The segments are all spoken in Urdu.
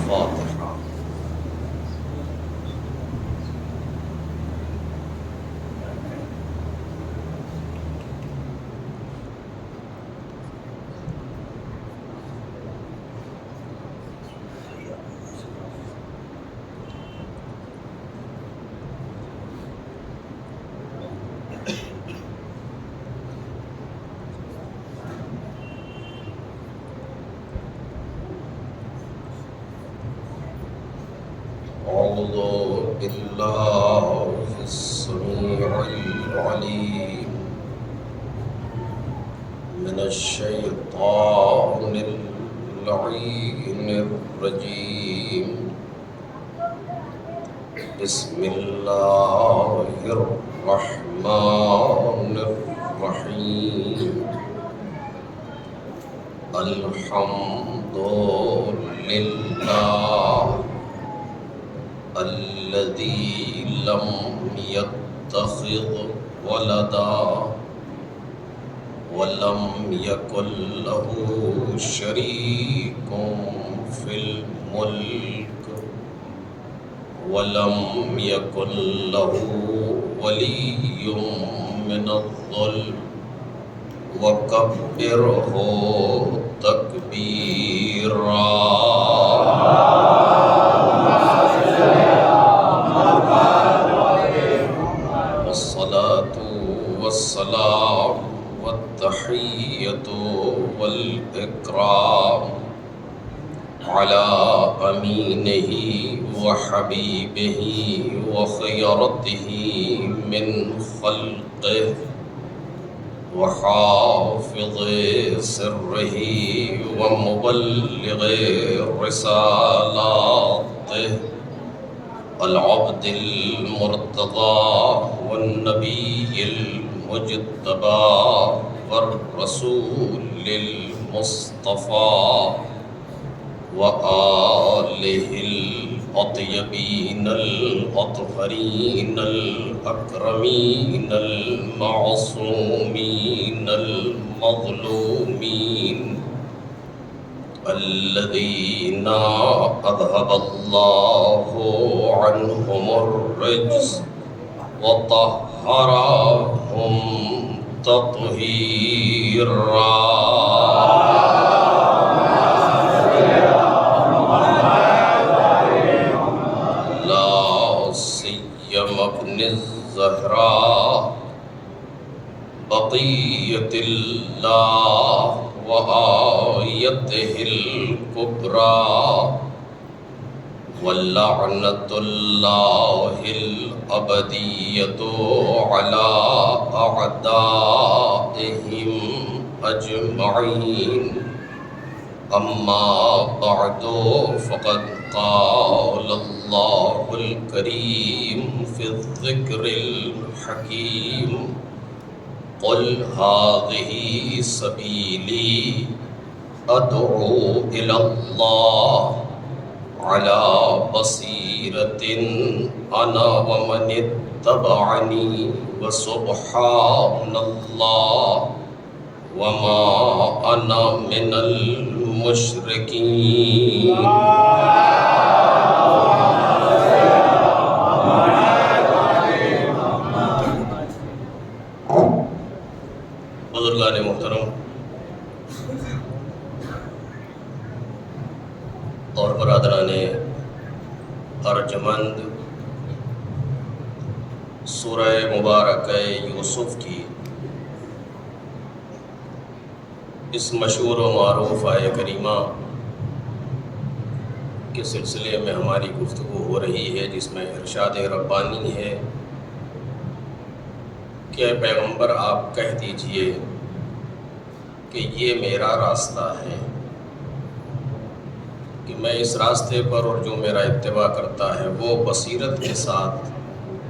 الفاتحہ۔ أعوذ بالله السميع العليم من الشيطان اللعين الرجيم. بسم الله الرحمن الرحيم. الحمد لله الذي لم يتخذ ولدا ولم يكن له شريك في الملك ولم يكن له ولي من الذل وكبره تكبيرا. والصلاة والسلام والتحية والإكرام على أمينه وحبيبه وخيرته من خلقه وحافظ سره ومبلغ رسالاته العبد المرتضى والنبي المجتبى والرسول المصطفى وآله الأطيبين الأطهرين الأكرمين المعصومين المظلومين الذين أذهب الله عنهم الرجس وطهرهم تطهيرا. لا سيما ابن الزهراء بقية الله وآيته الكبرى ولعنة الله الأبدية على أعدائهم أجمعين. أما بعد فقد قال الله الكريم في الذكر الحكيم قل هذه سبيلي أدعو إلى الله على بصيرة أنا ومن اتبعني وسبحان الله وما أنا من المشركين. بزرگان محترم اور برادران ارجمند، سورہ مبارکہ یوسف کی اس مشہور و معروف آیہ کریمہ کے سلسلے میں ہماری گفتگو ہو رہی ہے، جس میں ارشاد ربانی ہے کہ اے پیغمبر آپ کہہ دیجئے کہ یہ میرا راستہ ہے، کہ میں اس راستے پر اور جو میرا اتباع کرتا ہے وہ بصیرت کے ساتھ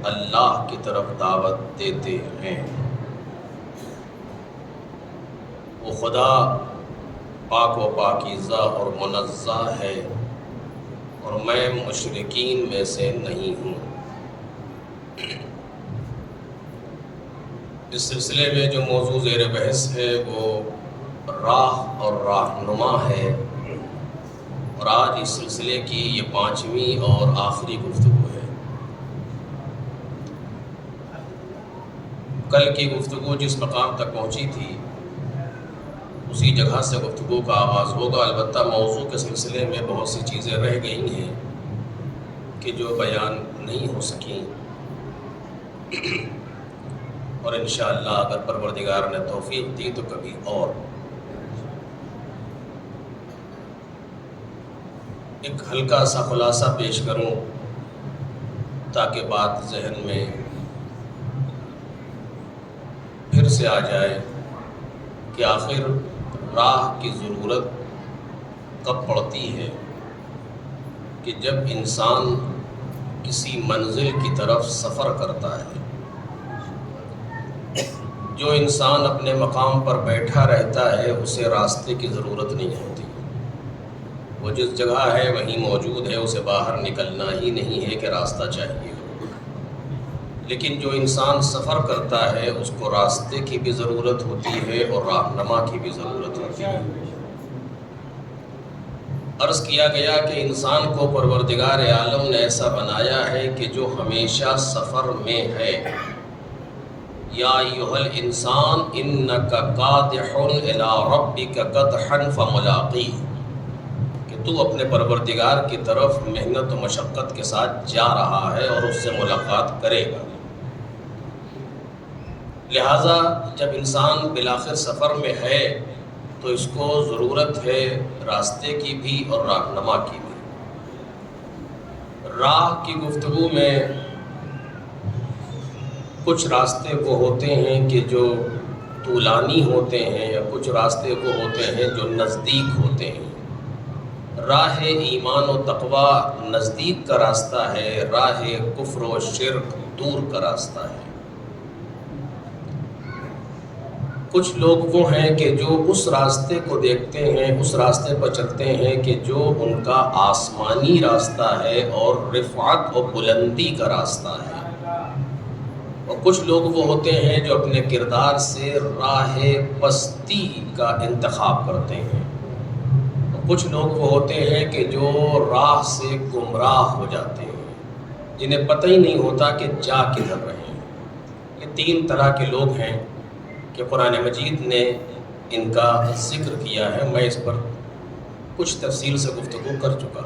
اللہ کی طرف دعوت دیتے ہیں. وہ خدا پاک و پاکیزہ اور منزہ ہے اور میں مشرکین میں سے نہیں ہوں. اس سلسلے میں جو موضوع زیر بحث ہے وہ راہ اور راہنما ہے. اور آج اس سلسلے کی یہ 5ویں اور آخری گفتگو ہے۔ کل کی گفتگو جس مقام تک پہنچی تھی اسی جگہ سے گفتگو کا آغاز ہوگا، البتہ موضوع کے سلسلے میں بہت سی چیزیں رہ گئی ہیں کہ جو بیان نہیں ہو سکیں، اور انشاءاللہ اگر پروردگار نے توفیق دی تو کبھی اور ایک ہلکا سا خلاصہ پیش کروں تاکہ بات ذہن میں پھر سے آ جائے کہ آخر راہ کی ضرورت کب پڑتی ہے کہ جب انسان کسی منزل کی طرف سفر کرتا ہے۔ جو انسان اپنے مقام پر بیٹھا رہتا ہے اسے راستے کی ضرورت نہیں ہوتی، وہ جس جگہ ہے وہیں موجود ہے، اسے باہر نکلنا ہی نہیں ہے کہ راستہ چاہیے۔ لیکن جو انسان سفر کرتا ہے اس کو راستے کی بھی ضرورت ہوتی ہے اور راہنما کی بھی ضرورت ہوتی ہے۔ عرض کیا گیا کہ انسان کو پروردگار عالم نے ایسا بنایا ہے کہ جو ہمیشہ سفر میں ہے۔ یا ایھا الانسان انک کادح الی ربک کدحا فملاقیہ، کہ تو اپنے پروردگار کی طرف محنت و مشقت کے ساتھ جا رہا ہے اور اس سے ملاقات کرے گا۔ لہٰذا جب انسان بالآخر سفر میں ہے تو اس کو ضرورت ہے راستے کی بھی اور راہنما کی بھی۔ راہ کی گفتگو میں کچھ راستے وہ ہوتے ہیں کہ جو طولانی ہوتے ہیں، یا کچھ راستے وہ ہوتے ہیں جو نزدیک ہوتے ہیں۔ راہ ایمان و تقوی نزدیک کا راستہ ہے، راہ کفر و شرک دور کا راستہ ہے۔ کچھ لوگ وہ ہیں کہ جو اس راستے کو دیکھتے ہیں، اس راستے پر چلتے ہیں کہ جو ان کا آسمانی راستہ ہے اور رفعت و بلندی کا راستہ ہے، اور کچھ لوگ وہ ہوتے ہیں جو اپنے کردار سے راہ پستی کا انتخاب کرتے ہیں، اور کچھ لوگ وہ ہوتے ہیں کہ جو راہ سے گمراہ ہو جاتے ہیں، جنہیں پتہ ہی نہیں ہوتا کہ جا کدھر رہے ہیں۔ یہ 3 طرح کے لوگ ہیں کہ قرآن مجید نے ان کا ذکر کیا ہے۔ میں اس پر کچھ تفصیل سے گفتگو کر چکا۔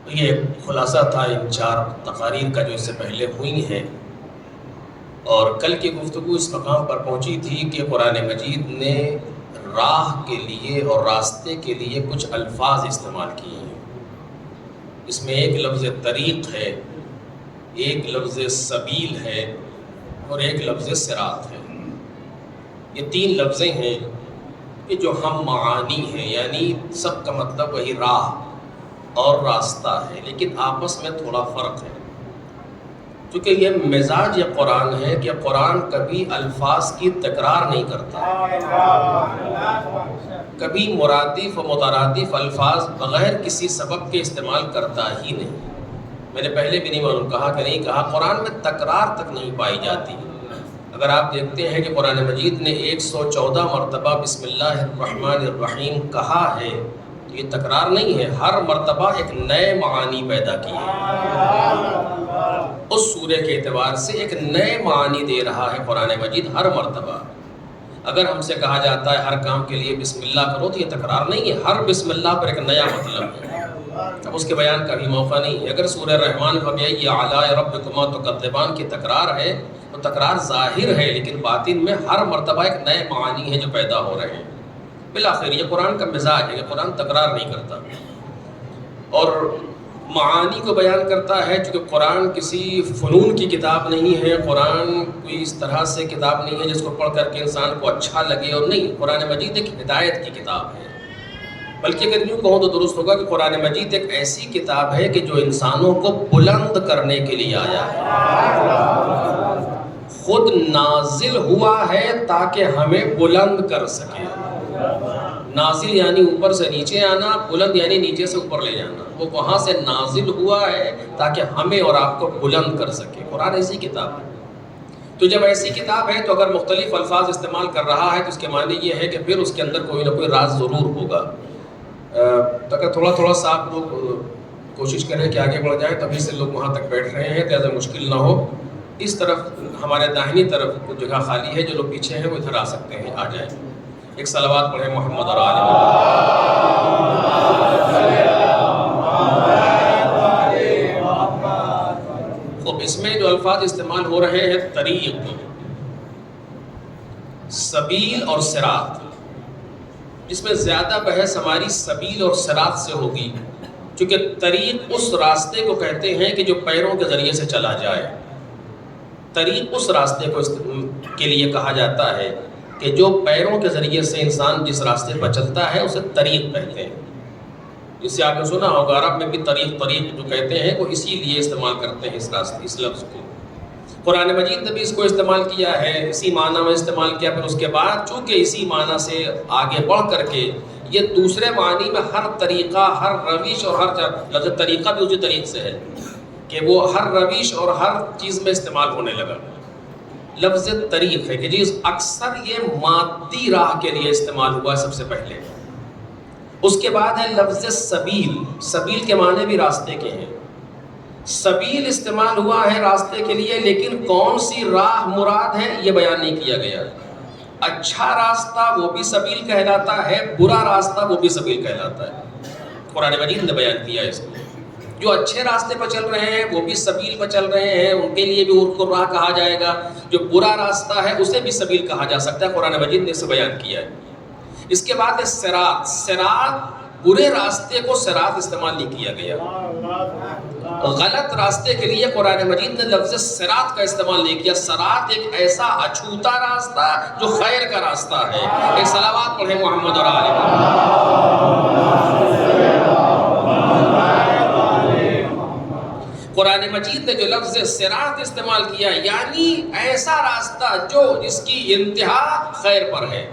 تو یہ خلاصہ تھا ان 4 تقاریر کا جو اس سے پہلے ہوئی ہیں، اور کل کی گفتگو اس مقام پر پہنچی تھی کہ قرآن مجید نے راہ کے لیے اور راستے کے لیے کچھ الفاظ استعمال کیے ہیں۔ اس میں ایک لفظ طریق ہے، ایک لفظ سبیل ہے، اور ایک لفظ صراط ہے۔ یہ 3 لفظیں ہیں کہ جو ہم معانی ہیں، یعنی سب کا مطلب وہی راہ اور راستہ ہے، لیکن آپس میں تھوڑا فرق ہے۔ چونکہ یہ مزاج یہ قرآن ہے کہ قرآن کبھی الفاظ کی تکرار نہیں کرتا، کبھی مرادف و مترادف الفاظ بغیر کسی سبب کے استعمال کرتا ہی نہیں۔ میں نے پہلے بھی نہیں معلوم کہا کہ نہیں کہا، قرآن میں تکرار تک نہیں پائی جاتی۔ اگر آپ دیکھتے ہیں کہ قرآن مجید نے 114 مرتبہ بسم اللہ الرحمن الرحیم کہا ہے تو یہ تکرار نہیں ہے، ہر مرتبہ ایک نئے معانی پیدا کیے ہیں۔ اس سورہ کے اعتبار سے ایک نئے معانی دے رہا ہے قرآن مجید ہر مرتبہ۔ اگر ہم سے کہا جاتا ہے ہر کام کے لیے بسم اللہ کرو تو یہ تکرار نہیں ہے، ہر بسم اللہ پر ایک نیا مطلب ہے، اب اس کے بیان کا بھی موقع نہیں ہے۔ اگر سورہ رحمان فبأي آلاء ربكما تكذبان کی تکرار ہے تو تکرار ظاہر ہے، لیکن باطن میں ہر مرتبہ ایک نئے معانی ہے جو پیدا ہو رہے ہیں۔ بالآخر یہ قرآن کا مزاج ہے کہ قرآن تکرار نہیں کرتا اور معانی کو بیان کرتا ہے، چونکہ قرآن کسی فنون کی کتاب نہیں ہے، قرآن کوئی اس طرح سے کتاب نہیں ہے جس کو پڑھ کر کے انسان کو اچھا لگے، اور نہیں، قرآن مجید ایک ہدایت کی کتاب ہے۔ بلکہ اگر یوں کہوں تو درست ہوگا کہ قرآن مجید ایک ایسی کتاب ہے کہ جو انسانوں کو بلند کرنے کے لیے آیا ہے، خود نازل ہوا ہے تاکہ ہمیں بلند کر سکے۔ نازل یعنی اوپر سے نیچے آنا، بلند یعنی نیچے سے اوپر لے جانا، وہ وہاں سے نازل ہوا ہے تاکہ ہمیں اور آپ کو بلند کر سکے۔ قرآن ایسی کتاب ہے، تو جب ایسی کتاب ہے تو اگر مختلف الفاظ استعمال کر رہا ہے تو اس کے معنی یہ ہے کہ پھر اس کے اندر کوئی نہ کوئی راز ضرور ہوگا۔ اگر تھوڑا تھوڑا سا آپ لوگ کوشش کریں کہ آگے بڑھ جائیں، تبھی سے لوگ وہاں تک بیٹھ رہے ہیں، زیادہ مشکل نہ ہو. اس طرف ہمارے داہنی طرف کچھ جگہ خالی ہے، جو لوگ پیچھے ہیں وہ ادھر آ سکتے ہیں، آ جائیں. ایک صلوات پڑھیں محمد اور آل محمد. خب اس میں جو الفاظ استعمال ہو رہے ہیں، طریق، سبیل اور صراط، جس میں زیادہ بحث ہماری سبیل اور صراط سے ہوگی، چونکہ طریق اس راستے کو کہتے ہیں کہ جو پیروں کے ذریعے سے چلا جائے. طریق اس راستے کو کے لیے کہا جاتا ہے کہ جو پیروں کے ذریعے سے انسان جس راستے پر چلتا ہے اسے طریق کہتے ہیں. جس سے آپ نے سنا ہوگا عرب میں بھی طریق جو کہتے ہیں وہ اسی لیے استعمال کرتے ہیں اس لفظ کو. قرآن مجید نے بھی اس کو استعمال کیا ہے، اسی معنی میں استعمال کیا. پھر اس کے بعد چونکہ اسی معنی سے آگے بڑھ کر کے یہ دوسرے معنی میں ہر طریقہ، ہر روش اور ہر لفظ طریقہ بھی اسی طریق سے ہے کہ وہ ہر روش اور ہر چیز میں استعمال ہونے لگا. لفظ طریق ہے کہ جی اکثر یہ مادی راہ کے لیے استعمال ہوا ہے سب سے پہلے. اس کے بعد ہے لفظ سبیل. سبیل کے معنی بھی راستے کے ہیں. سبیل استعمال ہوا ہے راستے کے لیے، لیکن کون سی راہ مراد ہے یہ بیان نہیں کیا گیا. اچھا راستہ وہ بھی سبیل کہلاتا ہے، برا راستہ وہ بھی سبیل کہلاتا ہے. قرآن مجید نے بیان کیا ہے اس کو. جو اچھے راستے پر چل رہے ہیں وہ بھی سبیل پر چل رہے ہیں، ان کے لیے بھی ان کو راہ کہا جائے گا. جو برا راستہ ہے اسے بھی سبیل کہا جا سکتا ہے. قرآن مجید نے اسے بیان کیا ہے. اس کے بعد ہے صراط. صراط برے راستے کو صراط استعمال نہیں کیا گیا. غلط راستے کے لیے قرآن مجید نے لفظ صراط کا استعمال نہیں کیا. صراط ایک ایسا اچھوتا راستہ جو خیر کا راستہ ہے. ایک صلوات پڑھیں محمد اور آل محمد. قرآن مجید نے جو لفظ صراط استعمال کیا یعنی ایسا راستہ جو جس کی انتہا خیر پر ہے.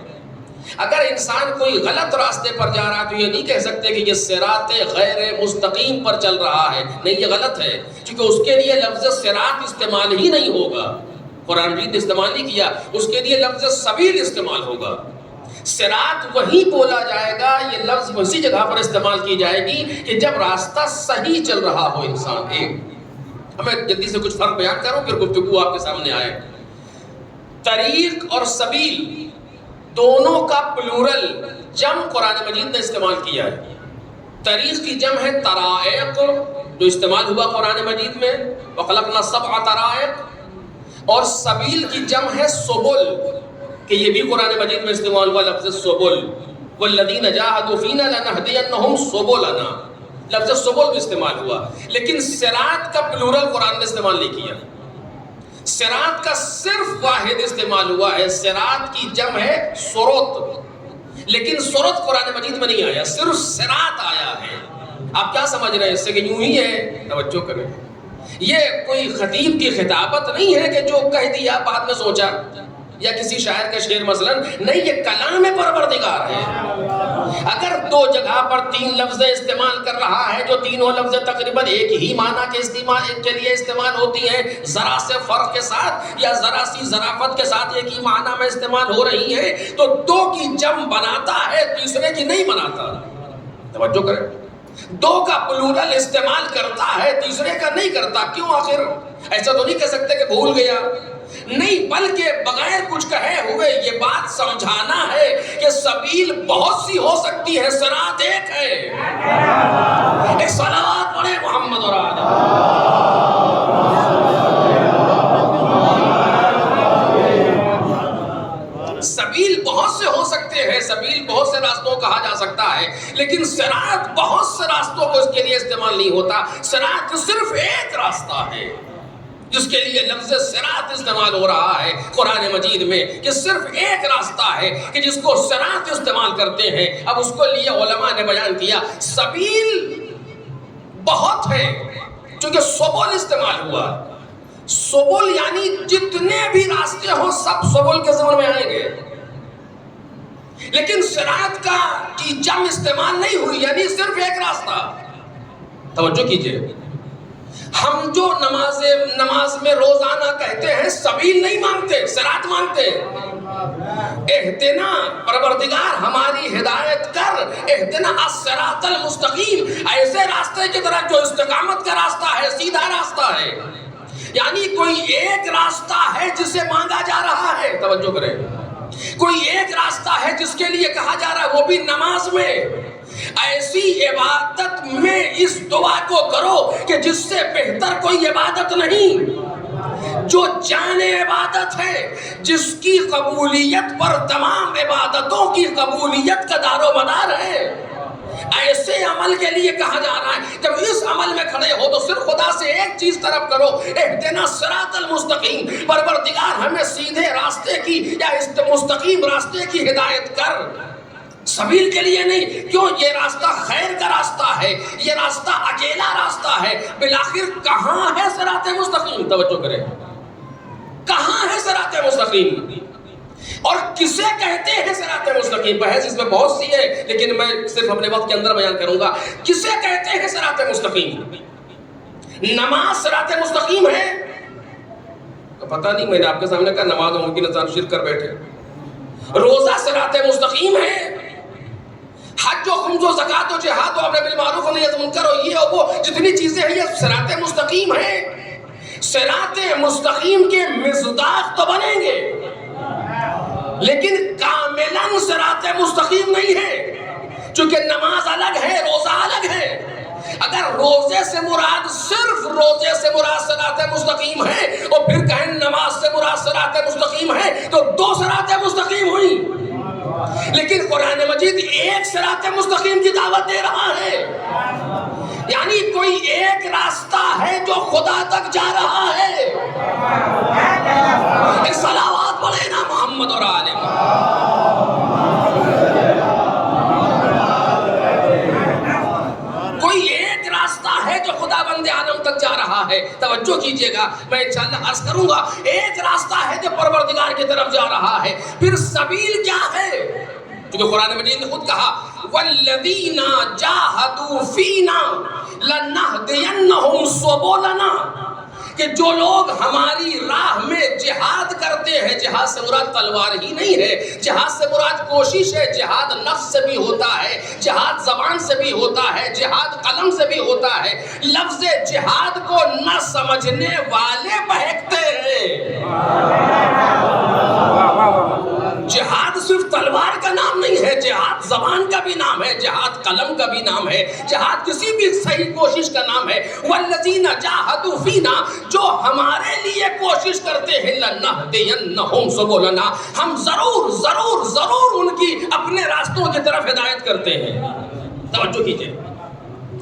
اگر انسان کوئی غلط راستے پر جا رہا ہے تو یہ نہیں کہہ سکتے کہ یہ صراط غیر مستقیم پر چل رہا ہے. نہیں، یہ غلط ہے، کیونکہ اس کے لیے لفظ صراط استعمال ہی نہیں ہوگا. قرآن مجید نے استعمال نہیں کیا. اس کے لیے لفظ سبیل استعمال ہوگا. صراط وہی بولا جائے گا، یہ لفظ اسی جگہ پر استعمال کی جائے گی کہ جب راستہ صحیح چل رہا ہو انسان. میں جلدی سے کچھ فرق بیان کروں پھر گفتگو آپ کے سامنے آئے. طریق اور سبیل دونوں کا پلورل جمع قرآن مجید نے استعمال کیا ہے. طریق کی جمع ہے طرائق، جو استعمال ہوا قرآن مجید میں، وَخَلَقْنَا سَبْعَ طَرَائِقَ. اور سبیل کی جمع ہے سبل، کہ یہ بھی قرآن مجید میں استعمال ہوا لفظ سبل. وَالَّذِينَ جَاهَدُوا فِينَا لَنَهْدِيَنَّهُمْ سُبُلَنَا. لفظ سبل بھی استعمال ہوا، لیکن صراط کا پلورل قرآن نے استعمال نہیں کیا. صراط کا صرف واحد استعمال ہوا ہے. صراط کی جمع ہے سرط، لیکن سرط قرآن مجید میں نہیں آیا، صرف صراط آیا ہے. آپ کیا سمجھ رہے ہیں اس سے کہ یوں ہی ہے؟ توجہ کریں، یہ کوئی خطیب کی خطابت نہیں ہے کہ جو کہہ دیا بعد میں سوچا، یا کسی شاعر کا شعر مثلا. نہیں، یہ کلام پروردگار ہے. اگر دو جگہ پر تین لفظ استعمال کر رہا ہے جو تینوں لفظ تقریباً ایک ہی معنی کے لیے استعمال ہوتی ہیں، ذرا سے فرق کے ساتھ یا ذرا سی ظرافت کے ساتھ ایک ہی معنی میں استعمال ہو رہی ہے، تو دو کی جمع بناتا ہے، تیسرے کی نہیں بناتا. توجہ کریں، دو کا پلورل استعمال کرتا ہے، تیسرے کا نہیں کرتا. کیوں؟ آخر ایسا تو نہیں کہہ سکتے کہ بھول گیا. نہیں، بلکہ بغیر کچھ کہے ہوئے یہ بات سمجھانا ہے کہ سبیل بہت سی ہو سکتی ہے، صراط ایک ہے. ایک صلوات پڑھیں محمد اور آل محمد. سبیل بہت سے ہو سکتے ہیں، سبیل بہت سے راستوں کہا جا سکتا ہے، لیکن صراط بہت سے راستوں کو اس کے لیے استعمال نہیں ہوتا. صراط صرف ایک راستہ ہے جس کے لیے لفظ صراط استعمال ہو رہا ہے قرآن مجید میں، کہ صرف ایک راستہ ہے کہ جس کو صراط استعمال کرتے ہیں. اب اس کو لیے علماء نے بیان کیا سبیل بہت ہے، چونکہ سبل استعمال ہوا. سبل یعنی جتنے بھی راستے ہوں سب سبل کے ضمن میں آئیں گے، لیکن صراط کی جمع استعمال نہیں ہوئی، یعنی صرف ایک راستہ. توجہ کیجئے، ہم جو نماز میں روزانہ کہتے ہیں سبیل نہیں مانگتے، صراط مانگتے ہیں. اہدنا پروردگار ہماری ہدایت کر، اہدنا الصراط المستقیم، ایسے راستے کی طرف جو استقامت کا راستہ ہے، سیدھا راستہ ہے. یعنی کوئی ایک راستہ ہے جسے مانگا جا رہا ہے، توجہ کریں، کوئی ایک راستہ ہے جس کے لیے کہا جا رہا ہے، وہ بھی نماز میں. ایسی عبادت میں اس دعا کو کرو کہ جس سے بہتر کوئی عبادت نہیں، جو جان عبادت ہے، جس کی قبولیت پر تمام عبادتوں کی قبولیت کا دار و مدار ہے. ایسے عمل کے لیے کہا جا رہا ہے. جب اس عمل میں کھڑے ہو تو صرف خدا سے ایک چیز طلب کرو، اہدنا الصراط المستقیم، پروردگار ہمیں سیدھے راستے کی یا اس مستقیم راستے کی ہدایت کر. سبیل کے لیے نہیں، کیوں؟ یہ راستہ خیر کا راستہ ہے، یہ راستہ اکیلا راستہ ہے. بالآخر کہاں ہے صراط مستقیم؟ توجہ کریں، کہاں ہے صراط مستقیم اور کسے کہتے ہیں صراط مستقیم؟ بحث اس میں بہت سی ہے، لیکن میں صرف اپنے وقت کے اندر بیان کروں گا. کسے کہتے ہیں صراط مستقیم؟ نماز صراط مستقیم ہے؟ پتہ نہیں، میں نے آپ کے سامنے کہا نماز ممکن انسان شرک کر بیٹھے. روزہ صراط مستقیم ہے؟ حج و خمس و زکات و جہاد و امر بالمعروف و نہی عن المنکر و یہ وہ جتنی چیزیں ہیں، یہ صراط مستقیم ہے. صراط مستقیم کے مصداق تو بنیں گے، لیکن کاملاً صراط مستقیم نہیں ہے، چونکہ نماز الگ ہے، روزہ الگ ہے. اگر روزے سے مراد صرف روزے سے مراد صراط مستقیم ہے اور پھر کہیں نماز سے مراد صراط مستقیم ہے تو دو صراط مستقیم ہوئی. لیکن قرآن مجید ایک صراط مستقیم کی دعوت دے رہا ہے. یعنی کوئی ایک راستہ ہے جو خدا تک جا رہا ہے. صلوات پڑھے نا محمد اور آل محمد. کوئی ایک راستہ ہے جو خدا بند عالم تک جا رہا ہے. توجہ کیجئے گا، میں انشاءاللہ عرض کروں گا. ایک راستہ ہے جو پروردگار کی طرف جا رہا ہے. پھر سبیل کیا ہے؟ کیونکہ قرآن مجید نے خود کہا والذین جاہدوا فینا لنہدینہم سبلنا، کہ جو لوگ ہماری راہ میں جہاد کرتے ہیں. جہاد سے مراد تلوار ہی نہیں ہے، جہاد سے مراد کوشش ہے. جہاد نفس سے بھی ہوتا ہے، جہاد زبان سے بھی ہوتا ہے، جہاد قلم سے بھی ہوتا ہے. لفظ جہاد کو نہ سمجھنے والے بہکتے ہیں. جہاد صرف تلوار کا نام نہیں ہے، جہاد زبان کا بھی نام ہے، جہاد قلم کا بھی نام ہے، جہاد کسی بھی صحیح کوشش کا نام ہے. والذین جاہدوا فینا، جو ہمارے لیے کوشش کرتے ہیں، لنہدینہم سبلنا، ہم ضرور ضرور ضرور ان کی اپنے راستوں کی طرف ہدایت کرتے ہیں. توجہ کیجئے،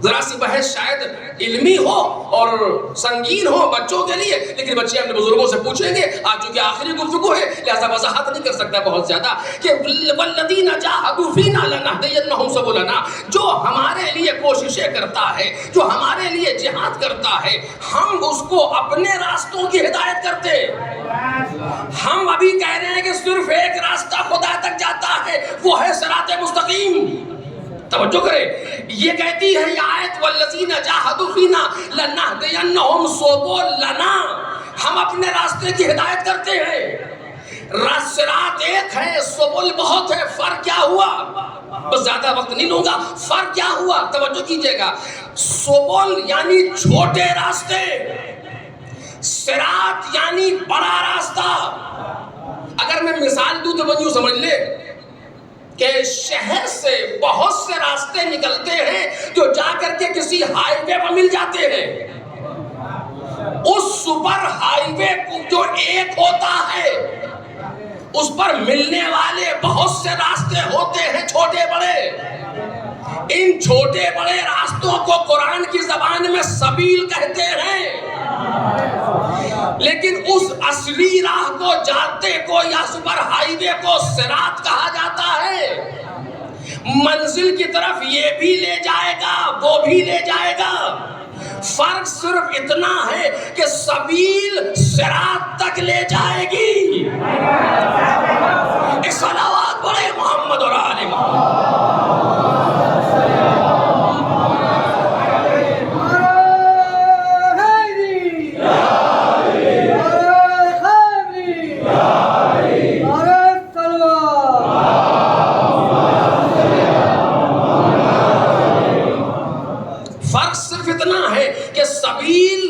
ذرا سی بحث شاید علمی ہو اور سنگین ہو بچوں کے لیے، لیکن بچے اپنے بزرگوں سے پوچھیں گے. آج چونکہ آخری گفتگو ہے لہذا وضاحت نہیں کر سکتا بہت زیادہ کہ والذین جاہدوا فینا لنہدینہم سبلنا، جو ہمارے لیے کوششیں کرتا ہے، جو ہمارے لیے جہاد کرتا ہے، ہم اس کو اپنے راستوں کی ہدایت کرتے. ہم ابھی کہہ رہے ہیں کہ صرف ایک راستہ خدا تک جاتا ہے، وہ ہے صراط مستقیم. توجہ کریں، یہ کہتی ہے یہ آیت والذین جاہدوا فینا لنہدینہم سبلنا، ہم اپنے راستے کی ہدایت کرتے ہیں. صراط ایک ہے، سبل بہت ہے. فرق کیا ہوا؟ بس زیادہ وقت نہیں لوں گا. فرق کیا ہوا؟ توجہ کیجئے گا. سبل یعنی چھوٹے راستے، صراط یعنی بڑا راستہ. اگر میں مثال دوں تو وہ یوں سمجھ لے کہ شہر سے بہت سے راستے نکلتے ہیں جو جا کر کے کسی ہائی وے پر مل جاتے ہیں. اس سپر ہائی وے جو ایک ہوتا ہے اس پر ملنے والے بہت سے راستے ہوتے ہیں، چھوٹے بڑے. ان چھوٹے بڑے راستوں کو قرآن کی زبان میں سبیل کہتے ہیں. لیکن اس اصلی راہ کو جاتے کو یا سپر ہائی وے کو صراط کہا جاتا ہے. منزل کی طرف یہ بھی لے جائے گا، وہ بھی لے جائے گا. فرق صرف اتنا ہے کہ سبیل صراط تک لے جائے گی. صلوات پڑھے محمد اور آل محمد. فرق صرف اتنا ہے کہ سبیل،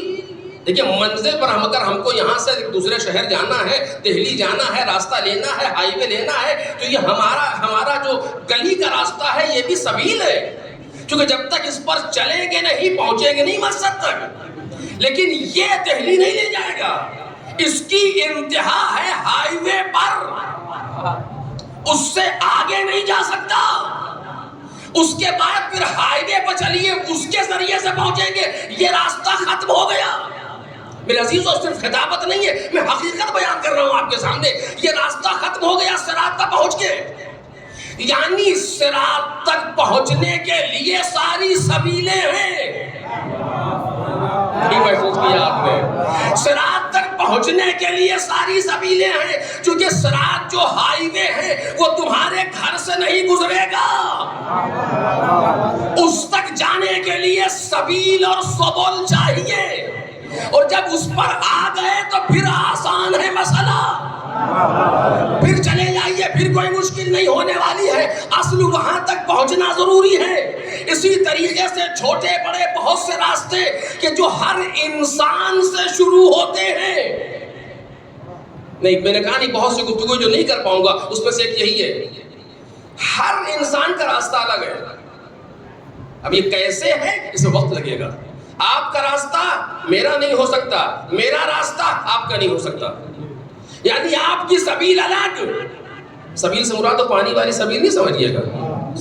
دیکھیں منزل پر ہم کو یہاں سے ایک دوسرے شہر جانا ہے، دہلی جانا ہے، راستہ لینا ہے، ہائی وے لینا ہے، تو یہ ہمارا جو گلی کا راستہ ہے یہ بھی سبیل ہے، کیونکہ جب تک اس پر چلیں گے نہیں پہنچیں گے نہیں مسجد تک. لیکن یہ دہلی نہیں لے جائے گا، اس کی انتہا ہے ہائی وے پر، اس سے آگے نہیں جا سکتا. اس کے بعد پھر ہائی وے پر چلیے، اس کے ذریعے سے پہنچیں گے، یہ راستہ ختم ہو گیا. میرے عزیزو صرف خطابت نہیں ہے، میں حقیقت بیان کر رہا ہوں آپ کے سامنے. یہ راستہ ختم ہو گیا صراط تک پہنچ کے، یعنی صراط تک پہنچنے کے لیے ساری سبیلیں ہیں. نہیں محسوس کیا آپ نے؟ صراط تک پہنچنے کے لیے ساری سبیلیں ہیں، چونکہ صراط جو ہائی وے ہے وہ تمہارے گھر سے نہیں گزرے گا. اس تک جانے کے لیے سبیل اور سبل چاہیے، اور جب اس پر آ گئے تو پھر آسان ہے مسئلہ، پھر چلے جائیے، پھر کوئی مشکل نہیں ہونے والی ہے. اصل وہاں تک پہنچنا ضروری ہے. اسی طریقے سے چھوٹے بڑے بہت سے راستے کہ جو ہر انسان سے شروع ہوتے ہیں. نہیں، میں نے کہا نہیں، بہت سی گفتگو جو نہیں کر پاؤں گا اس میں سے ایک یہی ہے، ہر انسان کا راستہ الگ ہے. اب یہ کیسے ہے اس میں وقت لگے گا. آپ کا راستہ میرا نہیں ہو سکتا، میرا راستہ آپ کا نہیں ہو سکتا. یعنی آپ کی سبیل الگ، سبیل سے مراد تو پانی والی سبیل نہیں سمجھیے گا،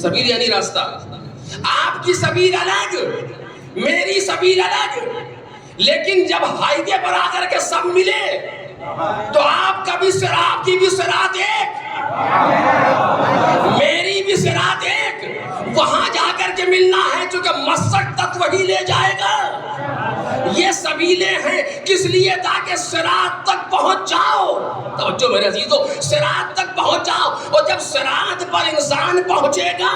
سبیل یعنی راستہ. آپ کی سبیل الگ، میری سبیل الگ، لیکن جب ہائی وے پر آ کر کے سب ملے تو آپ کا بھی صراط کی بھی صراط ایک، میری بھی صراط ایک. وہاں جا کر کے ملنا ہے، چونکہ مسجد تک وہی لے جائے گا. یہ سبیلیں ہیں کس لیے؟ تاکہ صراط تک پہنچ جاؤ. توجہ میرے عزیزو، صراط تک پہنچ جاؤ. اور جب صراط پر انسان پہنچے گا،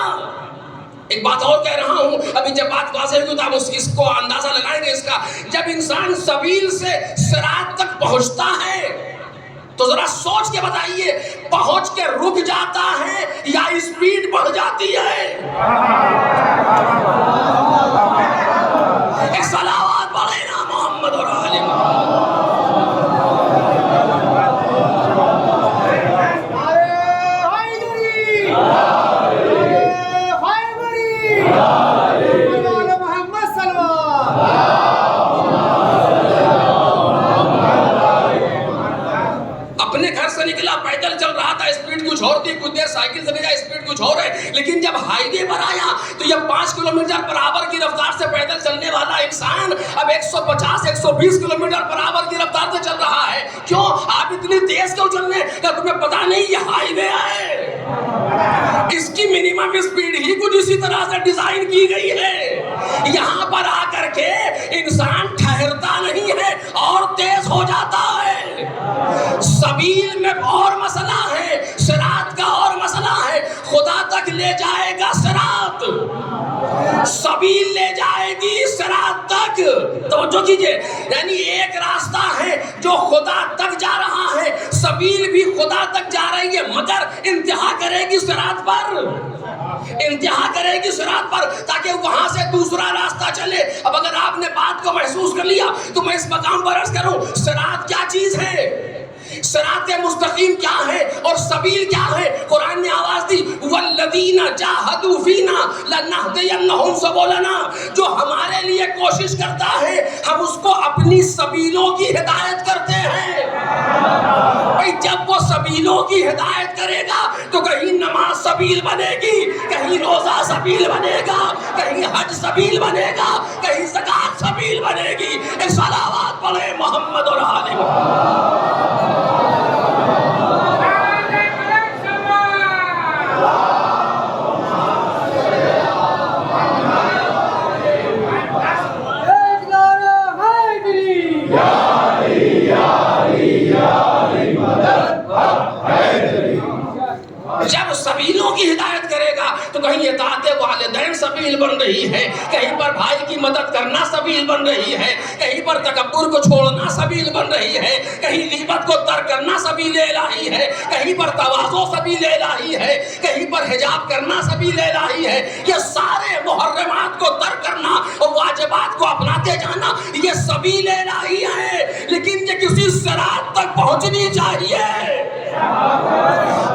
ایک بات اور کہہ رہا ہوں، ابھی جب بات واضح ہوگی تو آپ اس کو اندازہ لگائیں گے اس کا. جب انسان سبیل سے صراط تک پہنچتا ہے تو ذرا سوچ کے بتائیے، پہنچ کے رک جاتا ہے یا اسپیڈ بڑھ جاتی ہے؟ ایک صلوات پڑھے نا محمد اور آل محمد. اپنے گھر سے نکلا، پیدل چل رہا تھا، اسپیڈ کچھ اور تھی، کچھ دیر سائیکل سے بھیجا، اسپیڈ کچھ اور ہے. لیکن جب ہائی وے پر آیا تو یہ 5 کلومیٹر پر آور کی رفتار سے پیدل چلنے والا انسان اب 150-120 کلومیٹر پر آور کی رفتار سے چل رہا ہے. کیوں؟ آپ اتنی تیز کیوں چل رہے ہیں؟ کیا تمہیں پتا نہیں یہ ہائی وے ہے؟ اس کی منیمم اسپیڈ ہی کچھ اسی طرح سے ڈیزائن کی گئی ہے. یہاں پر آ کر کے انسان ٹھہرتا نہیں ہے اور تیز ہو جاتا ہے. سبیل میں اور مسئلہ ہے، صراط کا اور مسئلہ ہے. خدا تک لے جائے گا صراط، سبیل لے جائے گی صراط تک. توجہ کیجئے، یعنی ایک راستہ ہے جو خدا تک جا رہا ہے، سبیل بھی خدا تک جا رہی ہے، مگر انتہا کرے گی صراط پر، انتہا کرے گی صراط پر، تاکہ وہاں سے دوسرا راستہ چلے. اب اگر آپ نے بات کو محسوس کر لیا تو میں اس مقام پر عرض کروں، صراط کیا چیز ہے، صراط مستقیم کیا ہے اور سبیل کیا ہے. قرآن نے آواز دی، والذین جاہدوا فینا لنہدینہم سبلنا. جو ہمارے لیے کوشش کرتا ہے ہم اس کو اپنی سبیلوں کی ہدایت کرتے ہیں. بھئی جب وہ سبیلوں کی ہدایت کرے گا تو کہیں نماز سبیل بنے گی، کہیں روزہ سبیل بنے گا، کہیں حج سبیل بنے گا، کہیں زکوٰۃ سبیل بنے گی. ایک صلوات پڑھے محمد اور آل محمد. جب سبیلوں کی ہدایت کرے گا تو کہیں اطاعت والدین سبیل بن رہی ہے، کہیں پر بھائی کی مدد کرنا سبیل بن رہی ہے، کہیں پر تکبر کو چھوڑنا سبیل بن رہی ہے، کہیں غیبت کو ترک کرنا سبیل الہی ہے، کہیں پر تواضع سبیل الہی ہے، کہیں پر حجاب کرنا سبیل الہی ہے۔ یہ سارے محرمات کو ترک کرنا اور واجبات کو اپناتے جانا یہ سبیل الہی ہے، لیکن یہ کسی صراط تک پہنچنی چاہیے۔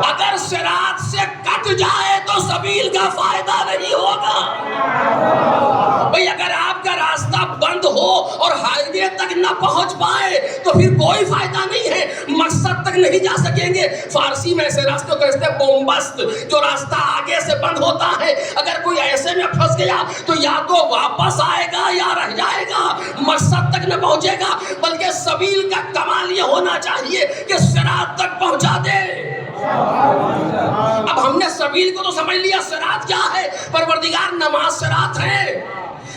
اگر صراط سے کٹ جائے تو سبیل کا فائدہ نہیں ہوگا۔ بھئی اگر آپ کا راستہ بند ہو اور ہائی وے تک نہ پہنچ پائے تو پھر کوئی فائدہ نہیں ہے، مقصد تک نہیں جا سکیں گے۔ فارسی میں ایسے راستوں کو کہتے ہیں بومبست، جو راستہ آگے سے بند ہوتا ہے، اگر کوئی ایسے میں پھنس گیا تو یا تو واپس آئے گا یا رہ جائے گا، مقصد تک نہ پہنچے گا۔ بلکہ سبیل کا کمال یہ ہونا چاہیے کہ صراط تک پہنچا دے۔ اب ہم نے سبیل کو تو سمجھ لیا، صراط کیا ہے؟ پروردگار نماز صراط ہے،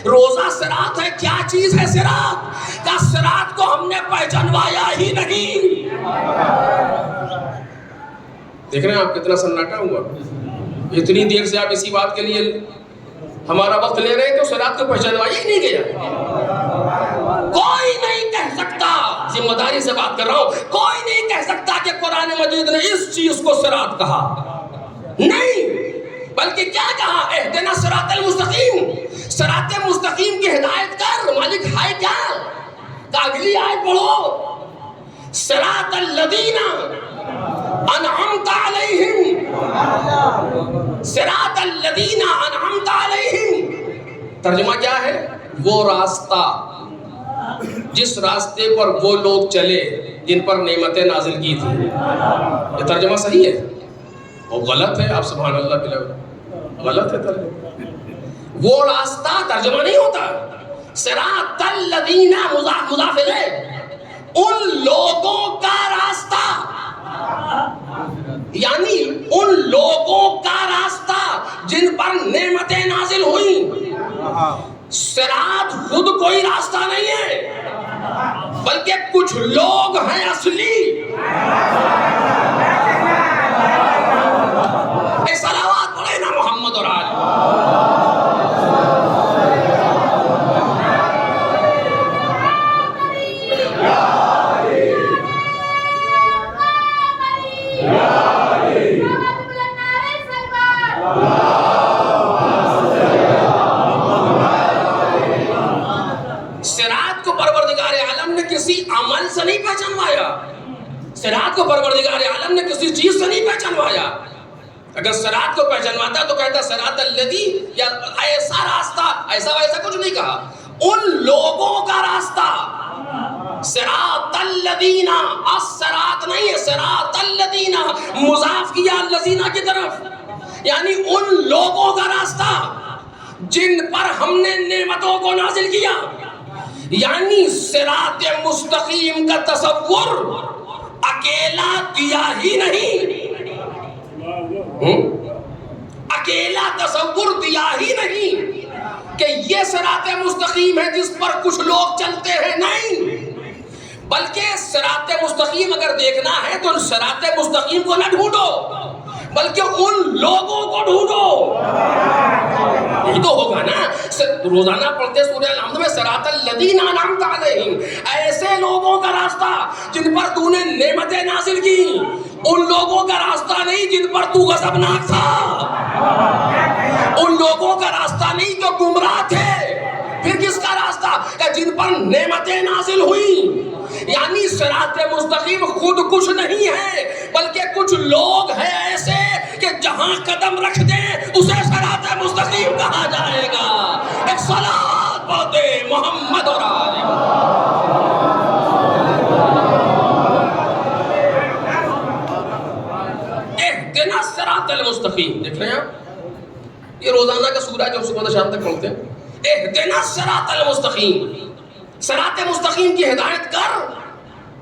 روزہ صراط ہے، کیا چیز ہے صراط؟ کہ صراط کو ہم نے پہچانوایا ہی نہیں۔ دیکھ رہے ہیں آپ کتنا سناٹا ہوا، اتنی دیر سے آپ اسی بات کے لیے ہمارا وقت لے رہے ہیں تو صراط کو پہچانوایا ہی نہیں گیا۔ کوئی نہیں کہہ سکتا، ذمہ داری سے بات کر رہا ہوں، کوئی نہیں کہہ سکتا کہ قرآن مجید نے اس چیز کو صراط کہا، نہیں، بلکہ کیا کہا؟ اہدنا الصراط المستقیم، صراط مستقیم کی ہدایت کر۔ مالک ہے کیا؟ کہ اگلی آیت پڑھو، صراط الذین انعمت علیہم، صراط الذین انعمت علیہم، ترجمہ کیا ہے؟ وہ راستہ جس راستے پر وہ لوگ چلے جن پر نعمتیں نازل کی تھی۔ یہ ترجمہ صحیح ہے؟ وہ غلط ہے؟ آپ سبحان اللہ بلا، غلط ہے ترجمہ۔ وہ راستہ ترجمہ نہیں ہوتا، صراط الذین مضاف ہے، ان لوگوں کا راستہ، یعنی ان لوگوں کا راستہ جن پر نعمتیں نازل ہوئیں۔ صراط خود کوئی راستہ نہیں ہے، بلکہ کچھ لوگ ہیں اصلی۔ صلوات پڑھیں نا محمد اور آل۔ صراط کو پروردگار عالم نے کسی عمل سے نہیں پہچانوایا، صراط کو پروردگار عالم نے کسی چیز سے نہیں پہچانوایا۔ اگر صراط کو پہچانواتا تو کہتا صراط الذی، یا ایسا راستہ، ایسا ویسا کچھ نہیں کہا، ان لوگوں کا راستہ۔ صراط الذین، الصراط نہیں ہے، صراط الذین مضاف کیا الذین کی طرف، یعنی ان لوگوں کا راستہ جن پر ہم نے نعمتوں کو نازل کیا۔ یعنی صراط مستقیم کا تصور اکیلا دیا ہی نہیں، اکیلا تصور دیا ہی نہیں کہ یہ صراط مستقیم ہے جس پر کچھ لوگ چلتے ہیں، نہیں، بلکہ صراط مستقیم اگر دیکھنا ہے تو صراط مستقیم کو نہ ڈھونڈو بلکہ ان لوگوں کو ڈھونڈو۔ یہ تو ہوگا نا، روزانہ پڑھتے سورہ الحمد میں صراط الذین انعمت علیہم، ایسے لوگوں کا راستہ جن پر تو نے نعمتیں نازل کی، ان لوگوں کا راستہ نہیں جن پر تو غضبناک تھا، ان لوگوں کا راستہ نہیں جو گمراہ تھے۔ پھر کس کا راستہ؟ کہ جن پر نعمتیں نازل ہوئیں۔ یعنی صراط مستقیم خود کچھ نہیں ہے، بلکہ کچھ لوگ ہیں ایسے کہ جہاں قدم رکھ دیں اسے صراط مستقیم کہا جائے گا۔ ایک صلاۃ پڑھتے محمد اور آل اہدنا الصراط المستقیم۔ دیکھ رہے ہیں آپ، یہ روزانہ کا سورہ جو صبح سے شام تک پڑھتے ہیں، اہدنا الصراط المستقیم، صراط مستقیم کی ہدایت کر۔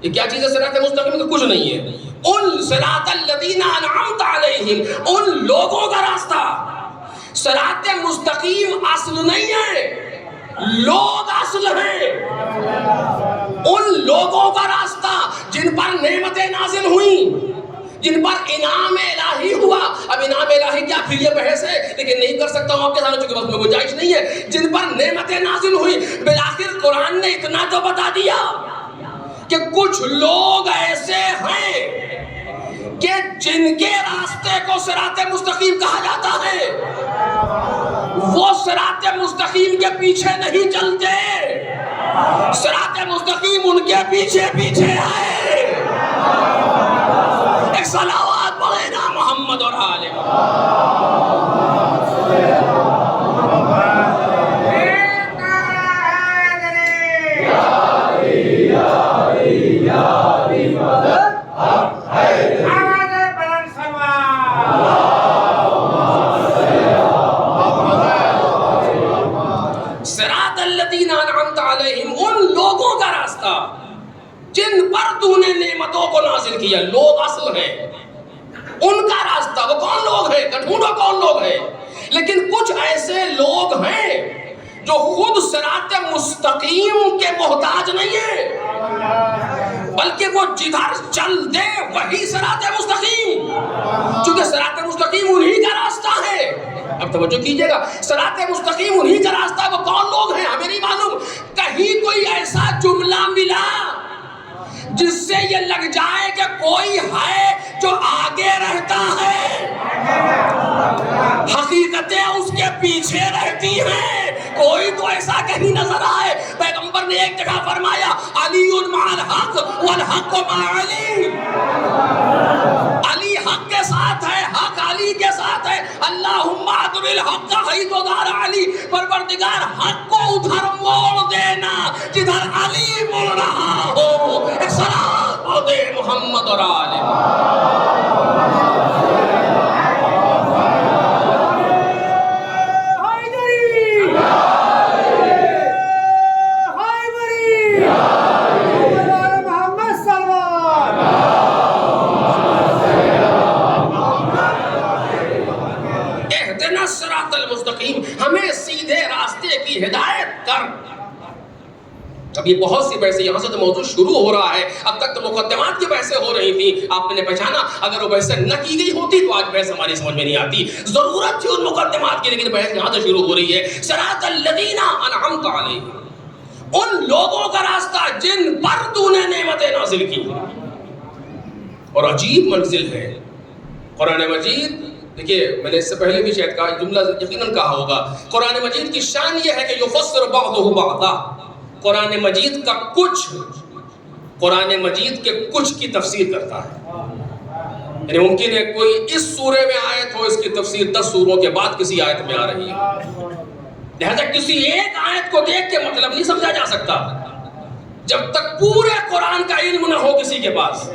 یہ کیا چیز ہے صراط مستقیم؟ کا کچھ نہیں ہے، ان صراط الذین انعمت علیہم، ان لوگوں کا راستہ۔ صراط مستقیم اصل نہیں ہے، لوگ اصل ہیں، ان لوگوں کا راستہ جن پر نعمتیں نازل ہوئیں، جن پر انعام الہی ہوا۔ اب انعام الہی کیا پھر یہ بحث ہے، لیکن نہیں کر سکتا ہوں آپ کے سامنے چونکہ بس میں گنجائش نہیں ہے. جن پر نعمتیں نازل ہوئی بالآخر قرآن نے اتنا تو بتا دیا کہ کچھ لوگ ایسے ہیں کہ جن کے راستے کو صراط مستقیم کہا جاتا ہے، وہ صراط مستقیم کے پیچھے نہیں چلتے، صراط مستقیم ان کے پیچھے پیچھے ہے. ایک صلوات پڑھے نا محمد اور آل صراط الذین انعمت علیہم، ان لوگوں کا راستہ جن پر تو نے نعمتوں کو نازل کیا. لوگ اصل ہیں، ان کا راستہ. وہ کون لوگ ہیں؟ ڈھونڈو کون لوگ ہیں. لیکن کچھ ایسے لوگ ہیں جو خود صراط مستقیم کے محتاج نہیں ہیں، بلکہ وہ جدھر چل دے وہی صراط مستقیم، چونکہ صراط مستقیم انہی کا راستہ ہے. اب توجہ کیجئے گا، صراط مستقیم انہی کا راستہ ہے. وہ کون لوگ ہیں ہمیں نہیں معلوم. کہیں کوئی ایسا جملہ ملا جس سے یہ لگ جائے کہ کوئی ہے جو آگے رہتا ہے، حقیقتیں اس کے پیچھے رہتی ہیں. کوئی تو ایسا کہیں نظر آئے. پیغمبر نے ایک جگہ فرمایا علی مع الحق والحق مع علی، علی حق کے ساتھ ہے، حق علی کے ساتھ ہے. اللہم اعطب الحق حیث دار علی، پروردگار حق کو ادھر موڑ دینا جدھر علی مڑ رہا ہو. ایک صلوات پڑھ دے محمد اور آل صراط المستقیم، ہمیں سیدھے راستے کی ہدایت کر. اب یہ بہت سی بحثیں، یہاں سے تو موضوع شروع ہو رہا ہے. اب تک تو مقدمات کی بحثیں ہو رہی تھی، آپ نے پہچانا. اگر وہ بحثیں نہ کی گئی ہوتی تو آج بحث ہماری سمجھ میں نہیں آتی. ضرورت تھی ان مقدمات کی، لیکن بحث یہاں سے شروع ہو رہی ہے. صراط الذین انعمت علیہم، ان لوگوں کا راستہ جن پر تو نے نعمتیں نازل کی. اور عجیب منزل ہے قرآن مجید. دیکھیے میں نے اس سے پہلے بھی شاید کہا، جملہ یقیناً کہا ہوگا. قرآن مجید کی شان یہ ہے کہ یفسر بعضہ بعضا. قرآن مجید کا کچھ، قرآن مجید کے کچھ کی تفسیر کرتا ہے. یعنی ممکن ہے کوئی اس سورے میں آیت ہو، اس کی تفسیر 10 سوروں کے بعد کسی آیت میں آ رہی ہے. لہذا کسی ایک آیت کو دیکھ کے مطلب نہیں سمجھا جا سکتا جب تک پورے قرآن کا علم نہ ہو کسی کے پاس.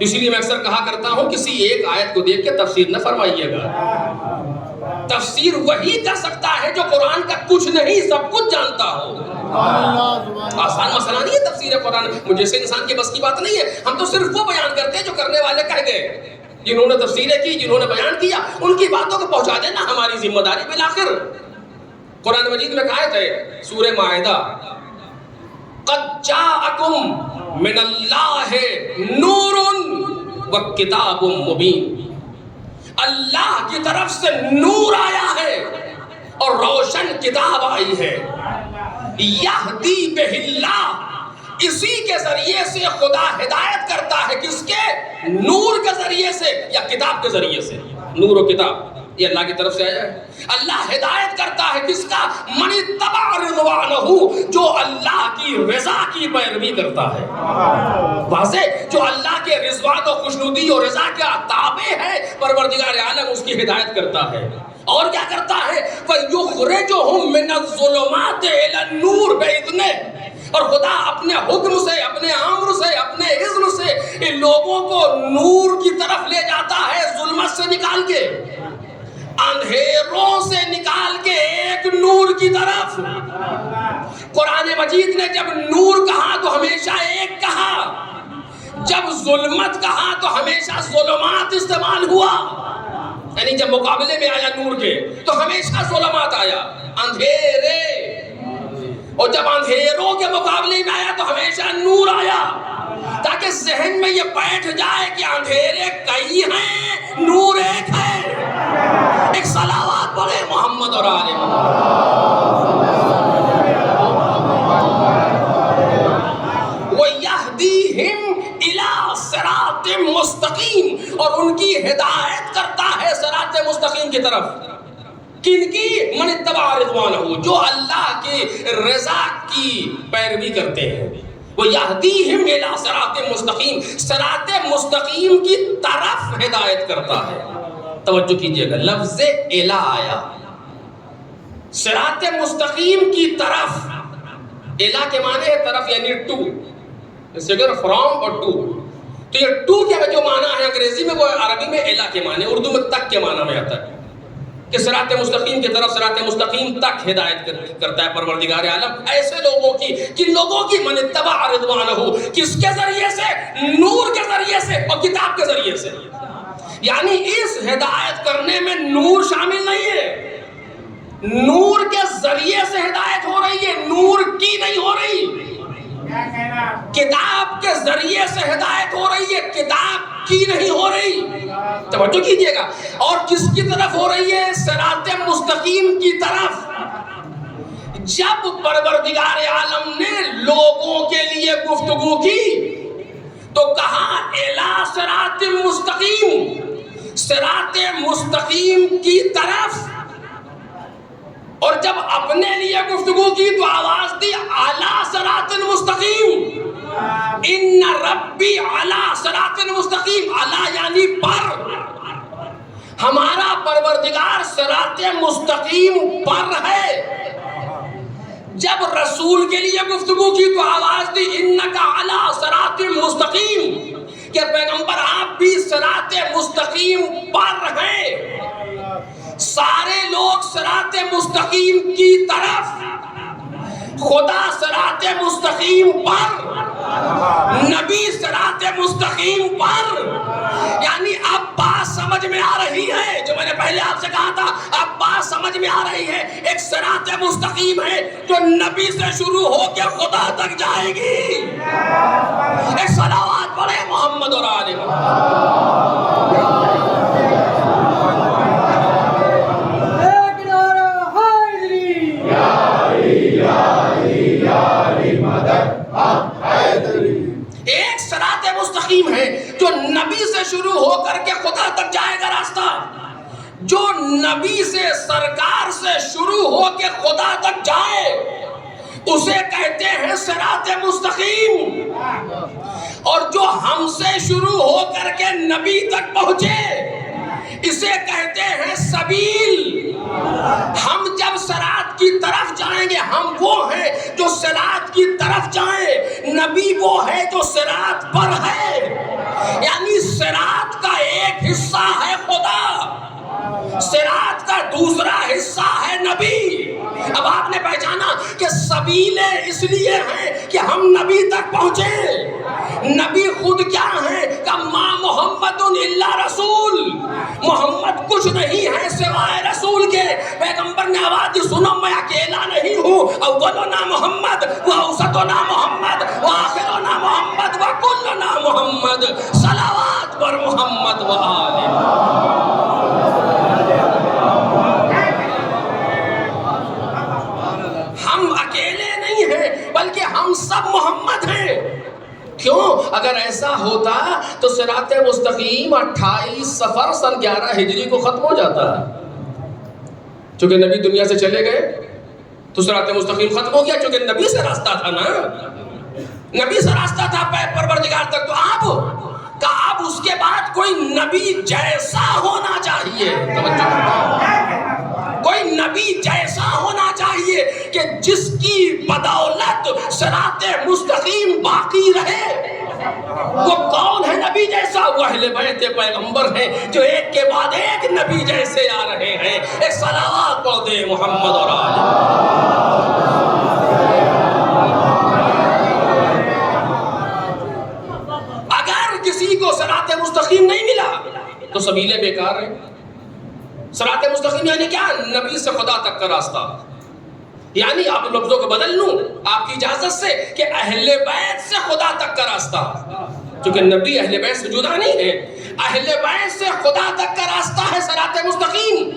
اسی لیے میں اکثر کہا کرتا ہوں کسی ایک آیت کو دیکھ کے تفسیر نہ فرمائیے گا. تفسیر وہی کر سکتا ہے جو قرآن کا کچھ نہیں سب کچھ جانتا ہو. آسان مسئلہ نہیں ہے تفسیر قرآن، مجھے سے انسان کے بس کی بات نہیں ہے. ہم تو صرف وہ بیان کرتے ہیں جو کرنے والے کہہ گئے. جنہوں نے تفسیریں کی، جنہوں نے بیان کیا، ان کی باتوں کو پہنچا دینا ہماری ذمہ داری. بالآخر قرآن مجید میں کہا ہے سورہ مائدہ، قد جاءکم من اللہ نور و کتاب مبین. اللہ کی طرف سے نور آیا ہے اور روشن کتاب آئی ہے. یہدی بہ اللہ، اسی کے ذریعے سے خدا ہدایت کرتا ہے. کس کے؟ نور کے ذریعے سے یا کتاب کے ذریعے سے. نور و کتاب یہ اللہ کی طرف سے آیا ہے. اللہ ہدایت کرتا ہے کس کا؟ من اتبع رضوانہ، جو اللہ کی رضا کی پیروی کرتا ہے. واضح، جو اللہ کے رضوان و خوشنودی اور رضا کا تابع ہے، پروردگار عالم اس کی ہدایت کرتا ہے. اور کیا کرتا ہے؟ فَيُخْرِجُهُم مِّنَ الظُّلُمَاتِ إِلَى النُّورِ بِإِذْنِهِ. اور خدا اپنے حکم سے، اپنے امر سے، اپنے اذن سے ان لوگوں کو نور کی طرف لے جاتا ہے. ظلمت سے نکال کے، اندھیروں سے نکال کے ایک نور کی طرف. قرآن مجید نے جب نور کہا تو ہمیشہ ایک کہا، جب ظلمت کہا تو ہمیشہ ظلمات استعمال ہوا. یعنی جب مقابلے میں آیا نور کے تو ہمیشہ ظلمات آیا، اندھیرے. اور جب اندھیروں کے مقابلے میں آیا تو ہمیشہ نور آیا، تاکہ ذہن میں یہ بیٹھ جائے کہ اندھیرے کئی ہیں، نور ایک ہے. ایک صلوات پڑھے محمد اور آل محمد۔ وَيَهْدِيهِمْ إِلَىٰ صِرَاطٍ مُسْتَقِيمٍ، اور ان کی ہدایت کرتا ہے صراط مستقیم کی طرف۔ کن کی؟ من اتبع رضوانہ، جو اللہ کی رضا کی پیروی کرتے ہیں۔ وَيَهْدِيهِمْ إِلَىٰ صِرَاطٍ مُسْتَقِيمٍ، صراط مستقیم کی طرف ہدایت کرتا ہے۔ توجہ کیجئے گا، لفظ الہ آیا، صراط مستقیم کی طرف۔ الہ کے معنی ہے طرف، یعنی ٹو، فرام اور ٹو۔ تو یہ ٹو کے جو معنی ہے انگریزی میں، وہ عربی میں الہ کے معنی، اردو میں تک کے معنی میں آتا ہے کہ صراط مستقیم کی طرف، صراط مستقیم تک ہدایت کرتا ہے پروردگار عالم ایسے لوگوں کی، کن لوگوں کی؟ من اتبع رضوانہ، کس کے ذریعے سے؟ نور کے ذریعے سے اور کتاب کے ذریعے سے۔ یعنی اس ہدایت کرنے میں نور شامل نہیں ہے، نور کے ذریعے سے ہدایت ہو رہی ہے، نور کی نہیں ہو رہی۔ کتاب کے ذریعے سے ہدایت ہو رہی ہے، کتاب کی نہیں ہو رہی۔ توجہ کیجئے گا، اور کس کی طرف ہو رہی ہے؟ صراط مستقیم کی طرف۔ جب پروردگار عالم نے لوگوں کے لیے گفتگو کی تو کہا الی صراط مستقیم، صراط مستقیم کی طرف، اور جب اپنے لیے گفتگو کی تو آواز دی اعلی صراط مستقیم، ان ربی اعلی صراط مستقیم۔ اعلی یعنی پر، ہمارا پروردگار صراط مستقیم پر ہے۔ جب رسول کے لیے گفتگو کی تو آواز دی انک اعلی صراط مستقیم، کہ پیغمبر آپ بھی صراط مستقیم پر ہیں۔ سارے لوگ صراط مستقیم کی طرف، خدا صراط مستقیم پر، نبی صراط مستقیم پر۔ یعنی اب بات سمجھ میں آ رہی ہے، جو میں نے پہلے آپ سے کہا تھا، اب بات سمجھ میں آ رہی ہے۔ ایک صراط مستقیم ہے جو نبی سے شروع ہو کے خدا تک جائے گی۔ ایک صلوات پڑھے محمد اور آل محمد۔ ایک صراط مستقیم ہے جو نبی سے شروع ہو کر کے خدا تک جائے گا راستہ، جو نبی سے، سرکار سے شروع ہو کے خدا تک جائے اسے کہتے ہیں صراط مستقیم، اور جو ہم سے شروع ہو کر کے نبی تک پہنچے اسے کہتے ہیں سبیل۔ ہم جب صراط کی طرف جائیں گے، ہم وہ ہیں جو صراط کی طرف جائیں، نبی وہ ہے جو صراط پر ہے۔ یعنی صراط کا ایک حصہ ہے خدا، صراط کا دوسرا حصہ ہے نبی۔ اب آپ نے پہچانا کہ سبیلیں اس لیے ہیں کہ ہم نبی تک پہنچے۔ نبی خود کیا ہے کہ ما محمد الا رسول، محمد کچھ نہیں ہے سوائے رسول کے۔ پیغمبر نے آواز دی سنو میں اکیلا نہیں ہوں، اولنا محمد و اوسطنا محمد و آخرنا محمد و کلنا محمد۔ صلوات پر محمد و آل محمد۔ ہم اکیلے نہیں ہیں بلکہ ہم سب محمد ہیں۔ کیوں؟ اگر ایسا ہوتا تو صراط مستقیم 28 صفر سن 11 ہجری کو ختم ہو جاتا۔ چونکہ نبی دنیا سے چلے گئے تو صراط مستقیم ختم ہو گیا، چونکہ نبی سے راستہ تھا نا، نبی سے راستہ تھا پروردگار تک۔ تو اب اس کے بعد کوئی نبی جیسا ہونا چاہیے، کوئی نبی جیسا ہونا چاہیے کہ جس کی بدولت صراط مستقیم باقی رہے۔ وہ کون ہے نبی جیسا؟ وہ اہل بیت پیغمبر ہیں جو ایک کے بعد ایک نبی جیسے آ رہے ہیں۔ ایک صلوات پڑھ دے محمد اور آل محمد۔ اگر کسی کو صراط مستقیم نہیں ملا تو سبیلیں بیکار ہیں۔ صراط مستقیم یعنی کیا؟ نبی سے خدا تک کا راستہ۔ یعنی آپ لفظوں کو بدل لوں آپ کی اجازت سے کہ اہل بیت سے خدا تک کا راستہ، چونکہ نبی اہل بیت سے جدا نہیں ہے۔ اہل بیت سے خدا تک کا راستہ ہے صراط مستقیم،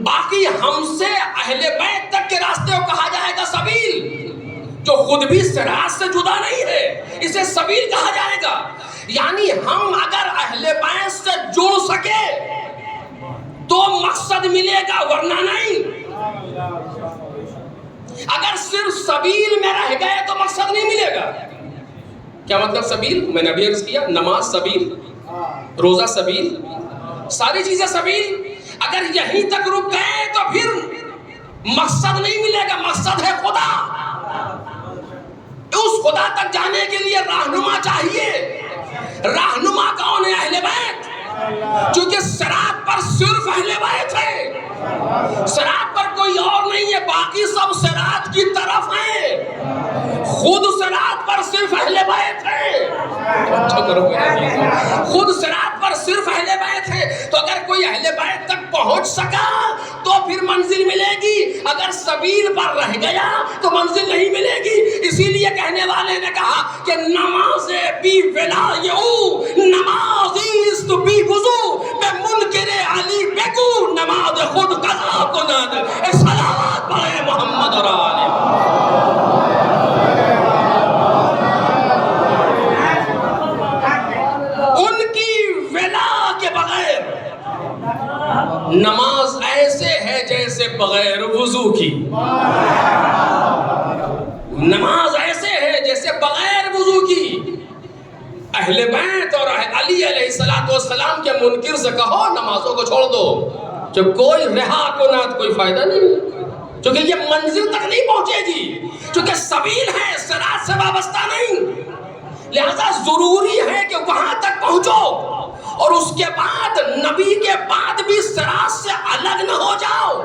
باقی ہم سے اہل بیت تک کے راستے کو کہا جائے گا سبیل، جو خود بھی صراط سے جدا نہیں ہے اسے سبیل کہا جائے گا۔ یعنی ہم اگر اہل بیت سے جڑ سکے تو مقصد ملے گا، ورنہ نہیں۔ اگر صرف سبیل میں رہ گئے تو مقصد نہیں ملے گا۔ کیا مطلب سبیل؟ میں نے ابھی عرض کیا، نماز سبیل، روزہ سبیل، ساری چیزیں سبیل۔ اگر یہیں تک رک گئے تو پھر مقصد نہیں ملے گا، مقصد ہے خدا۔ اس خدا تک جانے کے لیے رہنما چاہیے۔ رہنما کون ہے؟ اہل بیت، کیونکہ صراط پر صرف اہل بیت ہے، صراط پر کوئی اور نہیں ہے، باقی سب صراط کی طرف ہیں، خود صراط پر صرف اہل بیت ہے۔ خود صراط پر صرف اہل بیت ہے، تو اگر کوئی اہل بیت تک پہنچ سکا تو پھر منزل ملے گی، اگر سبیل پر رہ گیا تو منزل نہیں ملے گی۔ اسی لیے کہنے والے نے کہا کہ نماز بی ولایو، نماز است بی وضو، میں منکر علی بگو نماز خود قضا کند۔ ایک صلوات پڑھے محمد اور آلہ۔ ان کی ولا کے بغیر نماز ایسے ہے جیسے بغیر وضو کی، نماز ایسے ہے جیسے بغیر وضو کی۔ اہل بیت اور علی علیہ السلام کے منکر سے کہو نمازوں کو چھوڑ دو، جب کوئی رہا کو نہ کوئی فائدہ نہیں، کیونکہ یہ منزل تک نہیں پہنچے گی، کیونکہ سبیل ہے، صراط سے وابستہ نہیں۔ لہذا ضروری ہے کہ وہاں تک پہنچو، اور اس کے بعد نبی کے بعد بھی صراط سے الگ نہ ہو جاؤ۔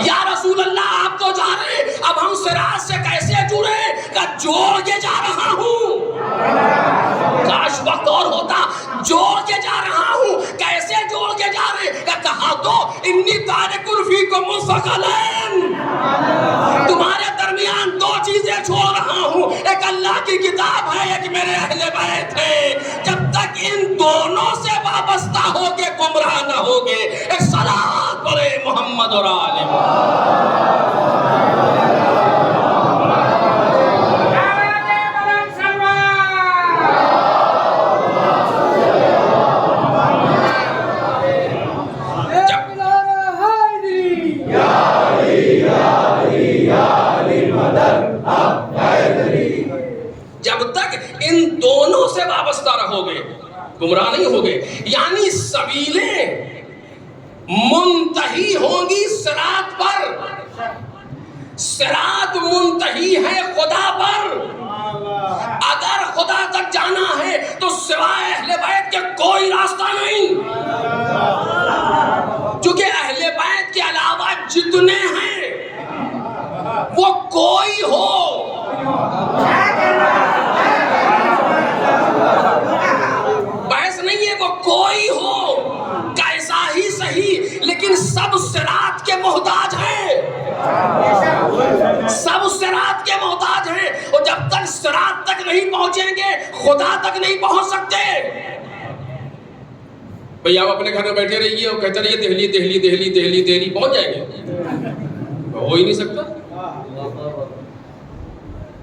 یا رسول اللہ آپ تو جا رہے ہیں، اب ہم صراط سے کیسے جڑے؟ کہ جوڑ کے جا رہا ہوں، کاش وقت اور ہوتا، جوڑ کے جا رہا ہوں۔ کیسے جوڑ کے جا رہے ہیں؟ کہ کہا تو انی تارک فیکم ثقلین، تمہارے درمیان دو چیزیں چھوڑ رہا ہوں، ایک اللہ کی کتاب ہے، ایک میرے اہل بیت ہے۔ جب تک ان دونوں سے وابستہ ہو کے گمراہ نہ ہوگے۔ ایک صلوات پڑھے محمد اور آلہ۔ جب تک ان دونوں سے وابستہ رہو گے گمراہ نہیں ہوگے۔ یعنی سبیلیں منتہی ہوں گی صراط پر، صراط منتہی ہے خدا پر۔ اگر خدا تک جانا ہے تو سوائے اہل بیت کے کوئی راستہ نہیں، کیونکہ اہل بیت کے علاوہ جتنے ہیں وہ کوئی ہو، بحث نہیں ہے، وہ کوئی ہو کیسا ہی صحیح، لیکن سب صراط کے محتاج ہیں، سب صراط کے محتاج ہیں، اور جب تک صراط تک نہیں پہنچیں گے خدا تک نہیں پہنچ سکتے۔ بھئی آپ اپنے گھر میں بیٹھے رہیے اور کہتے رہیے دہلی دہلی دہلی دہلی دہلی، پہنچ جائیں گے؟ ہو ہی نہیں سکتا۔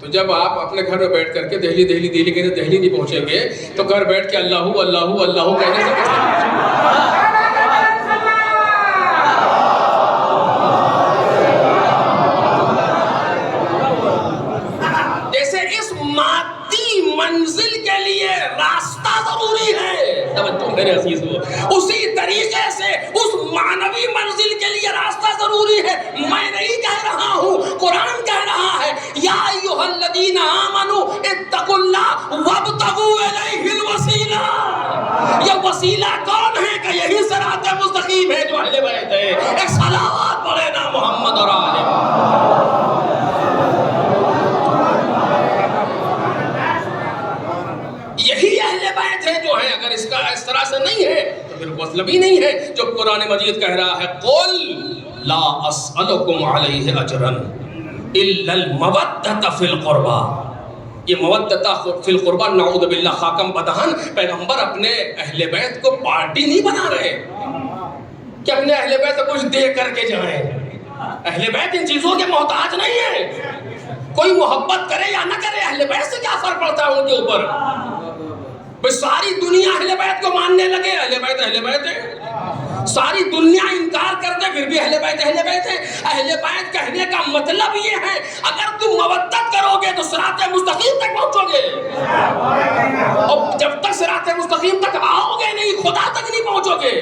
تو جب آپ اپنے گھر میں بیٹھ کر کے دہلی دہلی دہلی کہتے دہلی نہیں پہنچیں گے تو گھر بیٹھ کے اللہ اللہ اللہ کہنے سے جیسے اس مادی منزل کے لیے راستہ ضروری ہے، توجہ میرے عزیز ہو، اسی طریقے سے اس معنوی منزل کے لیے راستہ ضروری ہے۔ میں نہیں کہہ رہا ہوں، قرآن کہہ رہا ہے یا ایھا الذین آمنوا اتقوا اللہ وابتغوا الیہ الوسیلہ۔ یہ وسیلہ کون ہے؟ کہ یہی صراط مستقیم ہے جو اہل بیت ہے۔ ایک صلوات پڑھے نا محمد اور آلہ۔ یہی اہل بیت ہے جو ہے، اگر اس کا اس طرح سے نہیں ہے تو پھر مطلب ہی نہیں ہے جو قرآن مجید کہہ رہا ہے قل لا اسألکم علیہ اجرا الا المودۃ فی القربى۔ یہ مودۃ فی القربہ نعوذ باللہ خاکم بدہن، پیغمبر اپنے اہل بیت کو پارٹی نہیں بنا رہے کہ اپنے اہل بیت کو کچھ دے کر کے جائیں. اہل بیت ان چیزوں کے محتاج نہیں ہے. کوئی محبت کرے یا نہ کرے، اہل بیت سے کیا فرق پڑتا ہے ان کے اوپر؟ بھئی ساری دنیا اہل بیت کو ماننے لگے، اہل بیت ہے. ساری دنیا انکار کرتے پھر بھی اہل بیت ہے. اہل بیت کہنے کا مطلب یہ ہے اگر تم مودت کرو گے تو صراط مستقیم تک پہنچو گے، اور جب تک صراط مستقیم تک آؤ گے نہیں خدا تک نہیں پہنچو گے.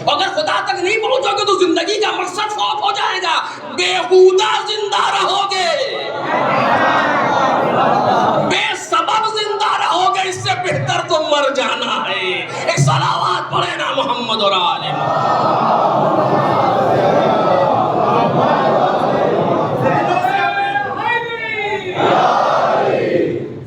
اگر خدا تک نہیں پہنچو گے تو زندگی کا مقصد فوت ہو جائے گا، بےہودہ زندہ رہو گے، بے سبب زندہ رہو گے. اس سے بہتر تو مر جانا ہے. ایک صلوات پڑھے نا محمد اور آل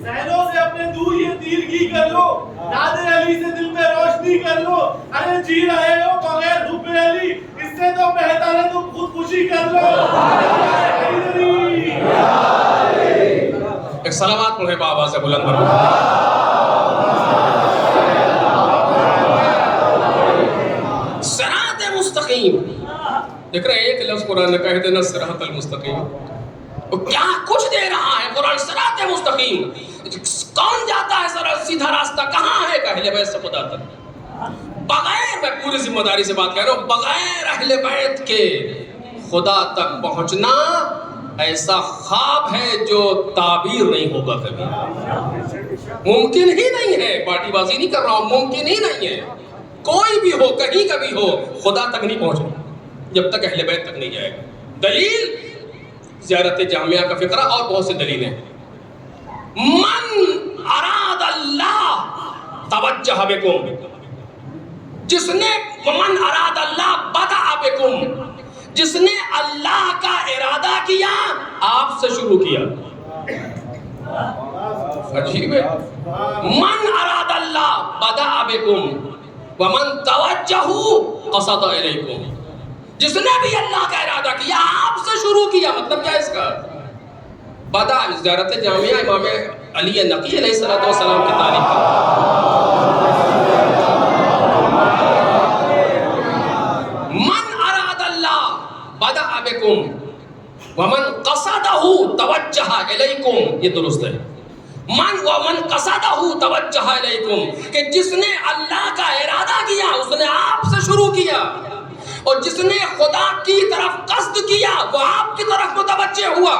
ذہنوں سے اپنے دور یہ تیرگی کر لو، ناد علی سے دل پہ روشنی کر لو. ارے جی رہے ہو بغیر حب علی، اس سے تو بہتر ہے تم خودکشی کر لو. ایک صلوات پڑھے بابا سے بلند پر. صراط مستقیم دیکھ رہے ہیں، ایک لفظ قرآن نے کہہ دینا صراط المستقیم، کیا کچھ دے رہا ہے قرآن. صراط مستقیم کون جاتا ہے سر سیدھا راستہ کہاں ہے؟ اہل بیت سے خدا تک. بغیر، میں پوری ذمہ داری سے بات کہہ رہا ہوں، بغیر اہل بیت کے خدا تک پہنچنا ایسا خواب ہے جو تعبیر نہیں ہوگا کبھی. ممکن ہی نہیں ہے. پارٹی بازی نہیں کر رہا ہوں، ممکن ہی نہیں ہے. کوئی بھی ہو، کہیں کبھی ہو، خدا تک نہیں پہنچنا جب تک اہل بیت تک نہیں جائے گا. دلیل زیارت جامعہ کا فقرہ اور بہت سی دلیلیں. من اراد اللہ توجہ بکم، جس نے من اراد اللہ بدأ بکم، جس نے اللہ کا ارادہ کیا آپ سے شروع کیا. عجیب ہے. من اراد اللہ بدأ بکم ومن توجہ قصد الیکم، جس نے بھی اللہ کا ارادہ کیا آپ سے شروع کیا. مطلب کیا اس کا؟ بدأ زیارت جامعہ امام علی نقی علیہ السلام کی تعلیم کا. من اراد اللہ بدأ بکم ومن قصدہ توجہ الیکم، یہ درست ہے. من قصدہ توجہ الیکم، کہ جس نے اللہ کا ارادہ کیا اس نے آپ سے شروع کیا، اور جس نے خدا کی طرف قصد کیا وہ آپ کی طرف متوجہ ہوا.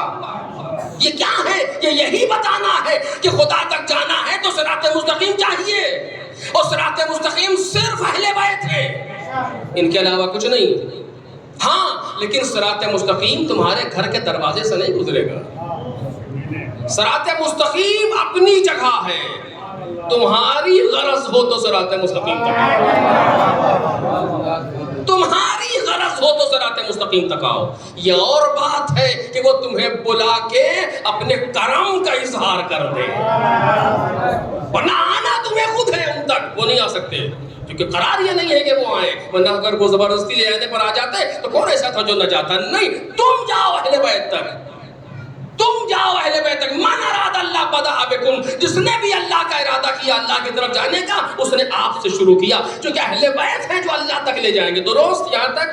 یہ کیا ہے؟ یہ یہی بتانا ہے کہ خدا تک جانا ہے تو صراط مستقیم چاہیے، اور صراط مستقیم صرف اہل بیت ہے، ان کے علاوہ کچھ نہیں. ہاں لیکن صراط مستقیم تمہارے گھر کے دروازے سے نہیں گزرے گا. صراط مستقیم اپنی جگہ ہے، تمہاری غرض ہو تو صراط مستقیم تک آؤ، تمہاری غرض ہو تو صراط مستقیم تک آؤ. یہ اور بات ہے کہ وہ تمہیں بلا کے اپنے کرم کا اظہار کر دے، ورنہ آنا تمہیں خود ہے ان تک، وہ نہیں آ سکتے کیونکہ قرار یہ نہیں ہے کہ وہ آئیں. ورنہ اگر وہ زبردستی لے آنے پر آ جاتے تو کون ایسا تھا جو نہ جاتا. نہیں، تم جاؤ اہل بیت تک، تم جاؤ اہل بیت تک. من اراد اللہ بدأ بکم، جس نے بھی اللہ کا ارادہ کیا اللہ کی طرف جانے کا اس نے آپ سے شروع کیا. چونکہ اہل بیت ہیں جو اللہ تک لے جائیں گے. درست، یہاں تک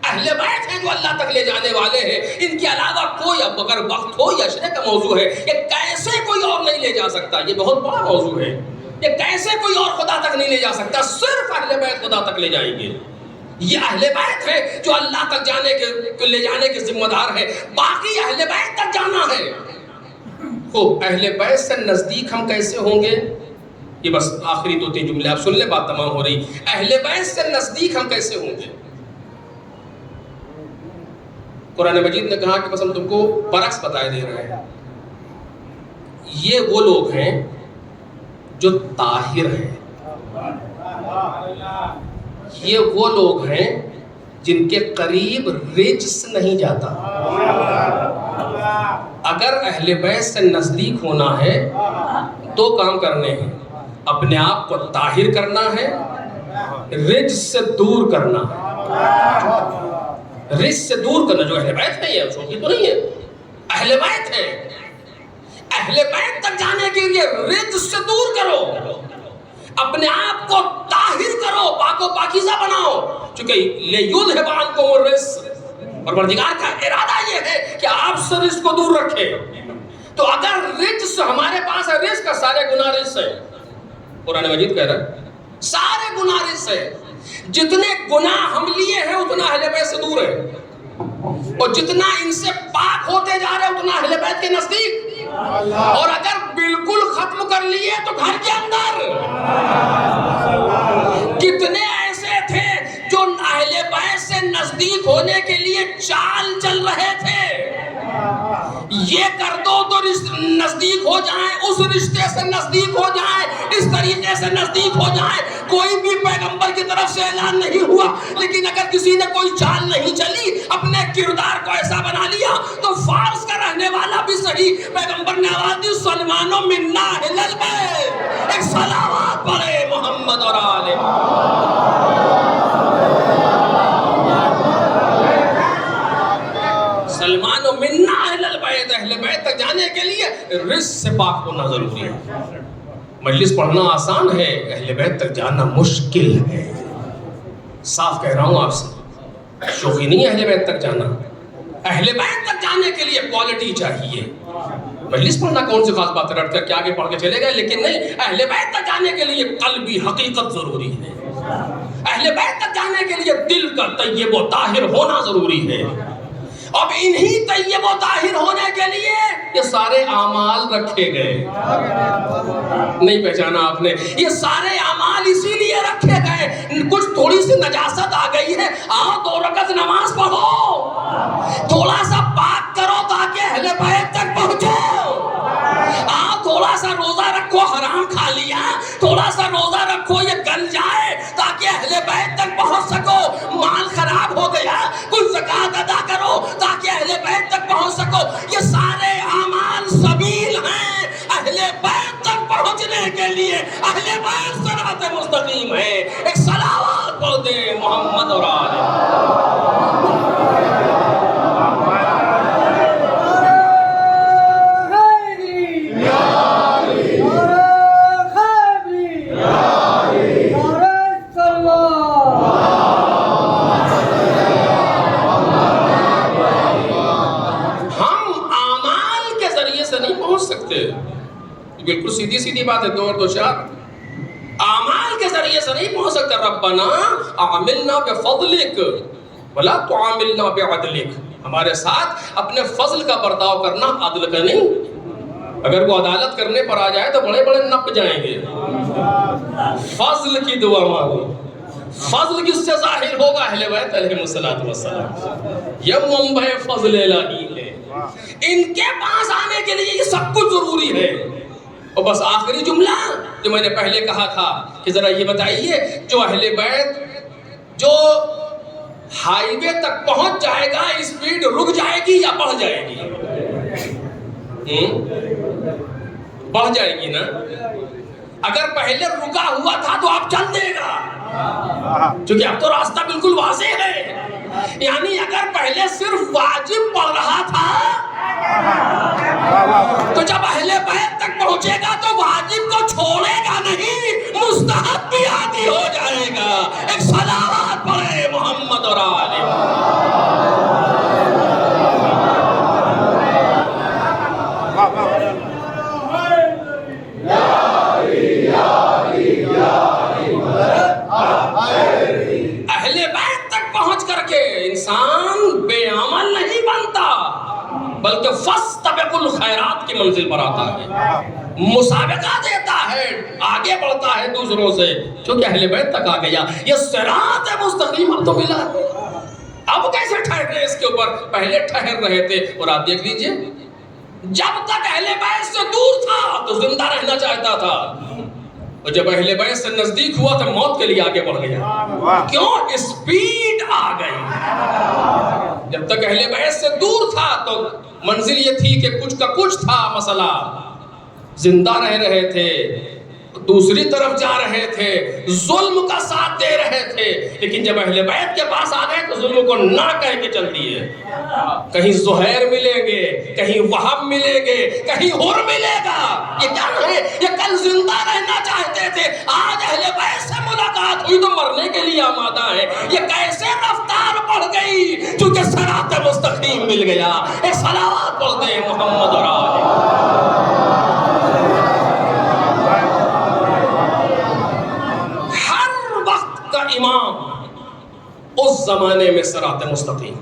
اہل بیت ہیں جو اللہ تک لے جانے والے ہیں. ان کے علاوہ کوئی، اب اگر وقت ہو، یہ اشرے کا موضوع ہے کہ کیسے کوئی اور نہیں لے جا سکتا. یہ بہت بڑا موضوع ہے کہ کیسے کوئی اور خدا تک نہیں لے جا سکتا. صرف اہل بیت خدا تک لے جائیں گے. یہ اہل بیت ہے جو اللہ تک جانے کے لے جانے کے ذمہ دار ہے. باقی اہل بیت تک جانا ہے. خوب، اہل بیت سے نزدیک ہم کیسے ہوں گے؟ یہ بس آخری 2-3 جملے آپ سن لیں، بات تمام ہو رہی. اہل بیت سے نزدیک ہم کیسے ہوں گے؟ قرآن مجید نے کہا کہ بس ہم تم کو برعکس بتائے دے رہے ہیں. یہ وہ لوگ ہیں جو طاہر ہیں، یہ وہ لوگ ہیں جن کے قریب رجس نہیں جاتا. اگر اہل بیت سے نزدیک ہونا ہے دو کام کرنے ہیں، اپنے آپ کو طاہر کرنا ہے، رجس سے دور کرنا ہے. رجس سے دور کرنا، جو اہل بیت نہیں ہے، چھوٹی تو نہیں ہے، اہل بیت ہے. اہل بیت تک جانے کے لیے رجس سے دور کرو، اپنے آپ کو طاہر کرو، پاک و پاکیزہ بناؤ، چونکہ لیذھب عنکم الرجس، پروردگار کا ارادہ یہ ہے کہ آپ سے رجس کو دور رکھے۔ تو اگر رجس ہمارے پاس ہے، رجس کا سارے گناہ رجس ہے، قرآن مجید کہہ رہا ہے سارے گناہ رجس ہے، جتنے گناہ ہم لیے ہیں اتنا اہل بیت سے دور ہے، اور جتنا ان سے پاک ہوتے جا رہے ہیں اتنا اہل بیت کے نزدیک، اور اگر بالکل ختم کر لیے تو گھر کے اندر کتنے ایسے تھے جو اہل بیت سے نزدیک ہونے کے لیے چال چل رہے تھے، یہ کر دو تو نزدیک ہو جائیں، اس رشتے سے نزدیک ہو جائیں، اس طریقے سے نزدیک ہو جائیں۔ کوئی بھی پیغمبر کی طرف سے اعلان نہیں ہوا، لیکن اگر کسی نے کوئی چال نہیں چلی، اپنے کردار کو ایسا بنا لیا، تو فارس کا رہنے والا بھی صحیح، پیغمبر نے آواز دی سلمان منا اہل البیت، ایک صلوات پڑھے محمد اور آل سلمان و منا اہل البیت، اہل بیت تک جانے کے لیے رزق سے پاک ہونا ضروری ہے۔ مجلس پڑھنا آسان ہے، اہل بیت تک جانا مشکل ہے، صاف کہہ رہا ہوں آپ سے، شوخی نہیں ہے اہل بیت تک جانا۔ اہل بیت تک جانے کے لیے کوالٹی چاہیے۔ مجلس پڑھنا کون سی خاص بات ہے، رٹ کر کے آگے پڑھ کے چلے گئے، لیکن نہیں، اہل بیت تک جانے کے لیے قلبی حقیقت ضروری ہے، اہل بیت تک جانے کے لیے دل کا طیب و طاہر ہونا ضروری ہے۔ اب انہی طیب و طاہر ہونے کے لیے یہ سارے اعمال رکھے گئے، نہیں پہچانا آپ نے، یہ سارے اعمال اسی لیے رکھے گئے۔ کچھ تھوڑی سی نجاست آ گئی ہے، آؤ 2 رکعت نماز پڑھو، تھوڑا سا پاک کرو تاکہ اہل بیت تک پہنچو، آؤ تھوڑا سا روزہ رکھو، حرام کھا لیا، تھوڑا سا روزہ رکھو یہ گل جائے تاکہ اہل بیت تک پہنچ سکو، مال خراب ہو گیا کچھ زکوٰۃ ادا کرو تاکہ اہل بیت تک پہنچ سکو۔ یہ سارے اعمال سبیل ہیں اہل بیت تک پہنچنے کے لیے، اہل بیت صراط مستقیم ہے۔ ایک صلوات پڑھ دیں محمد اور آل بالکل سیدھی سیدھی بات ہے، 2 اور 2 4 اعمال کے ذریعے سے نہیں پہنچ سکتے۔ ربنا عاملنا بفضلک ولا تعاملنا بعدلک، ہمارے ساتھ اپنے فضل کا برتاؤ کرنا، عدل کا نہیں۔ اگر وہ عدالت کرنے پر آ جائے تو بڑے بڑے نپ جائیں گے۔ فضل کی دعا مانگو، فضل کس سے ظاہر ہوگا؟ اہل بیت علیہ السلام، یہ منبع فضل الہی ہے، ان کے پاس آنے کے لیے یہ سب کچھ ضروری ہے۔ اور بس آخری جملہ جو میں نے پہلے کہا تھا کہ ذرا یہ بتائیے، جو اہل بیت جو ہائی وے تک پہنچ جائے گا، اسپیڈ رک جائے گی یا بڑھ جائے گی؟ بڑھ جائے گی نا۔ اگر پہلے رکا ہوا تھا تو اب چل دے گا، کیونکہ اب تو راستہ بالکل واضح ہے۔ یعنی اگر پہلے صرف واجب پڑھ رہا تھا تو جب اہل بیت تک پہنچے گا تو واجب کو چھوڑے گا نہیں، مستحب بھی عادی ہو جائے گا۔ ایک صلوات پڑھے محمد اور آل اہل بیت تک پہنچ کر کے انسان بے عمل نہیں بنتا، بلکہ فاستبق الخیرات کی منزل پر آتا ہے، مسابقہ دیتا ہے، آگے بڑھتا ہے دوسروں سے، کیونکہ اہل بیت تک آ گیا۔ یہ صراط مستقیم اب تو ملا ہے، اب کیسے ٹھہرے اس کے اوپر؟ پہلے ٹھہر رہے تھے۔ اور آپ دیکھ لیجئے، جب تک اہل بیت سے دور تھا تو زندہ رہنا چاہتا تھا، اور جب اہل بیت سے نزدیک ہوا تو موت کے لیے آگے بڑھ گیا۔ کیوں؟ اسپیڈ آ گئی۔ جب تک اہل بیت سے دور تھا تو منزل یہ تھی کہ کچھ کا کچھ تھا مسئلہ، زندہ رہ رہے تھے، دوسری طرف جا رہے تھے، ظلم کا ساتھ دے رہے تھے، لیکن جب اہل بیت کے پاس آ گئے تو ظلم کو نہ کہہ کے چل دیے۔ کہیں زہیر ملیں گے، کہیں وہب ملیں گے، کہیں حر ملے گا۔ یہ کیا ہے؟ یہ کل زندہ رہنا چاہتے تھے، آج اہل بیت سے ملاقات ہوئی تو مرنے کے لیے آمادہ ہے۔ یہ کیسے رفتار بڑھ گئی؟ چونکہ صراط مستقیم مل گیا۔ ایک صلوات بولتے ہیں محمد اور آلہ۔ امام اس زمانے میں صراط مستقیم،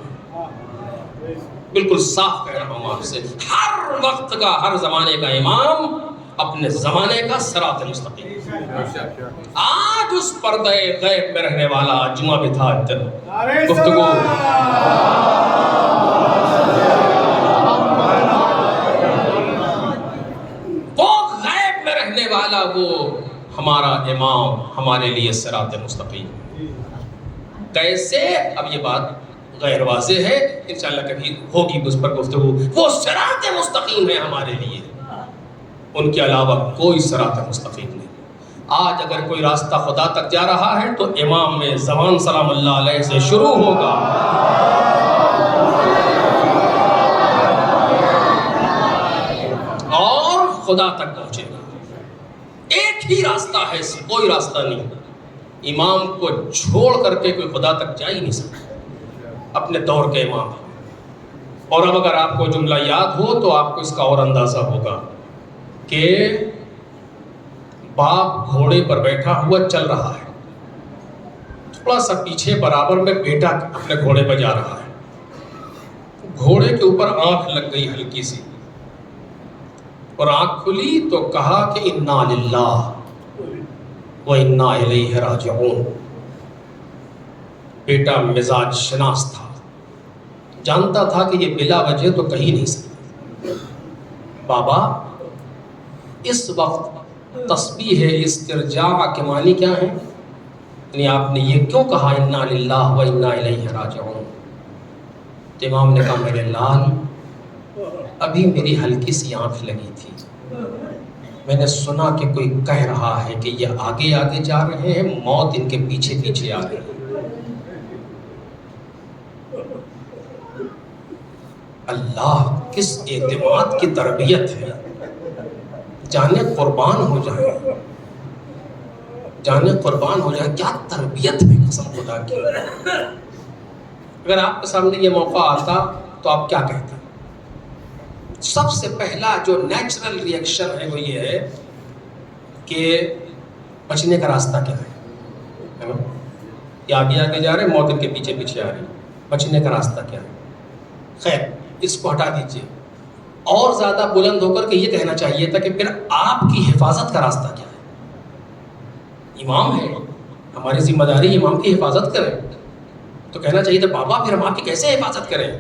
بالکل صاف کہہ رہا ہوں آپ سے، ہر وقت کا، ہر زمانے کا امام اپنے زمانے کا صراط مستقیم۔ آج اس پردے غیب میں رہنے والا جمعہ بھی تھا گفتگو، وہ غیب میں رہنے والا، وہ ہمارا امام، ہمارے لیے صراط مستقیم۔ کیسے؟ اب یہ بات غیر واضح ہے، انشاءاللہ کبھی ہوگی اس پر گفتگو۔ وہ صراط مستقیم ہے ہمارے لیے، ان کے علاوہ کوئی صراط مستقیم نہیں۔ آج اگر کوئی راستہ خدا تک جا رہا ہے تو امام میں زمان سلام اللہ علیہ سے شروع ہوگا، اور خدا تک پہنچے گا۔ ایک ہی راستہ ہے، کوئی راستہ نہیں۔ امام کو چھوڑ کر کے کوئی خدا تک جا ہی نہیں سکتا، اپنے دور کے امام۔ اور اب اگر آپ کو جملہ یاد ہو تو آپ کو اس کا اور اندازہ ہوگا کہ باپ گھوڑے پر بیٹھا ہوا چل رہا ہے، تھوڑا سا پیچھے برابر میں بیٹا اپنے گھوڑے پر جا رہا ہے، گھوڑے کے اوپر آنکھ لگ گئی ہلکی سی، اور آنکھ کھلی تو کہا کہ انا للہ وَإِنَّا إِلَيْهِ رَاجِعُونَ۔ بیٹا مزاج شناس تھا، جانتا تھا کہ یہ بلا وجہ تو کہیں نہیں سکتا۔ بابا، اس وقت تسبیح استرجاع کے معنی کیا ہے؟ یعنی آپ نے یہ کیوں کہا اِنَّا لِلَّهِ وَإِنَّا إِلَيْهِ رَاجِعُونَ؟ تو امام نے کہا میرے لال، ابھی میری ہلکی سی آنکھ لگی تھی، میں نے سنا کہ کوئی کہہ رہا ہے کہ یہ آگے آگے جا رہے ہیں، موت ان کے پیچھے پیچھے آ رہی ہے۔ اللہ کس اعتماد کی تربیت ہے، جانے قربان ہو جائیں، جانے قربان ہو جائیں، کیا تربیت ہے قسم خدا کی۔ اگر آپ کے سامنے یہ موقع آتا تو آپ کیا کہتے؟ سب سے پہلا جو نیچرل ریئیکشن ہے وہ یہ ہے کہ بچنے کا راستہ کیا ہے نا؟ یہ آگے آگے جا رہے، موت ان کے پیچھے پیچھے آ رہی، بچنے کا راستہ کیا ہے؟ خیر، اس کو ہٹا دیجئے، اور زیادہ بلند ہو کر کے یہ کہنا چاہیے تھا کہ پھر آپ کی حفاظت کا راستہ کیا ہے؟ امام ہے، ہماری ذمہ داری امام کی حفاظت کریں، تو کہنا چاہیے تھا بابا پھر ہم آپ کی کیسے حفاظت کریں؟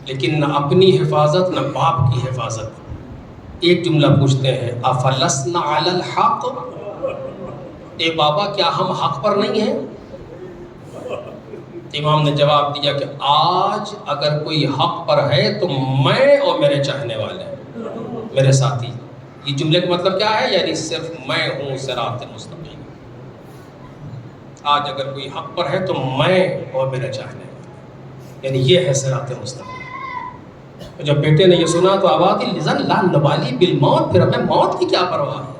لیکن نہ اپنی حفاظت نہ باپ کی حفاظت۔ ایک جملہ پوچھتے ہیں، افلسنا علی الحق، اے بابا کیا ہم حق پر نہیں ہیں؟ امام نے جواب دیا کہ آج اگر کوئی حق پر ہے تو میں اور میرے چاہنے والے میرے ساتھی۔ یہ جملے کا مطلب کیا ہے؟ یعنی صرف میں ہوں صراط مستقیم۔ آج اگر کوئی حق پر ہے تو میں اور میرے چاہنے والے، یعنی یہ ہے صراط مستقیم۔ جب بیٹے نے یہ سنا تو آواز لذن لا نبالی بالموت، پھر ہمیں موت کی کیا پرواہ ہے،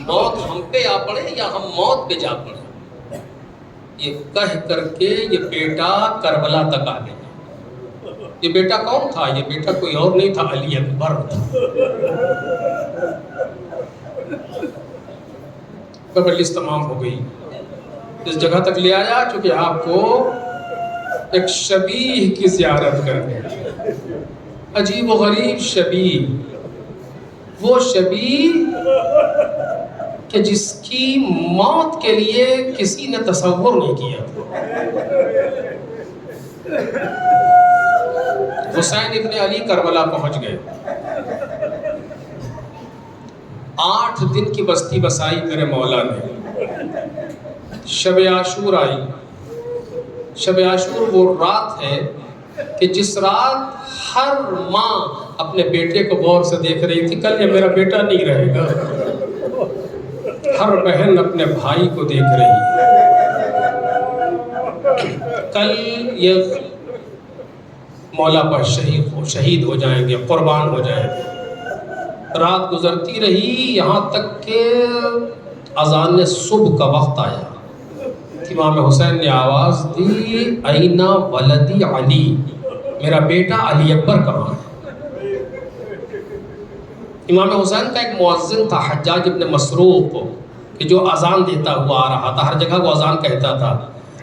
موت ہم پہ آ پڑے یا ہم موت پہ جا پڑے۔ یہ کہہ کر کے یہ بیٹا کربلا تک آ گیا۔ یہ بیٹا کون تھا؟ یہ بیٹا کوئی اور نہیں تھا، علی اکبر تھا۔ مجلس تمام ہو گئی، اس جگہ تک لے آیا چونکہ آپ کو ایک شبیہ کی زیارت کرنے، عجیب و غریب شبیہ، وہ شبیہ کہ جس کی موت کے لیے کسی نے تصور نہیں کیا۔ حسین ابن علی کربلا پہنچ گئے، 8 دن کی بستی بسائی میرے مولا نے۔ شب عاشور آئی، شب عاشور وہ رات ہے کہ جس رات ہر ماں اپنے بیٹے کو غور سے دیکھ رہی تھی، کل یہ میرا بیٹا نہیں رہے گا، ہر بہن اپنے بھائی کو دیکھ رہی ہے. کل یہ مولا پر شہید ہو جائیں گے، قربان ہو جائیں گے. رات گزرتی رہی یہاں تک کہ اذان صبح کا وقت آیا. امام حسین نے آواز دی، اینا ولدی علی، میرا بیٹا علی اکبر کہاں ہے؟ امام حسین کا ایک مؤذن تھا حجاج ابن مسروق، کہ جو اذان دیتا ہوا آ رہا تھا، ہر جگہ وہ اذان کہتا تھا.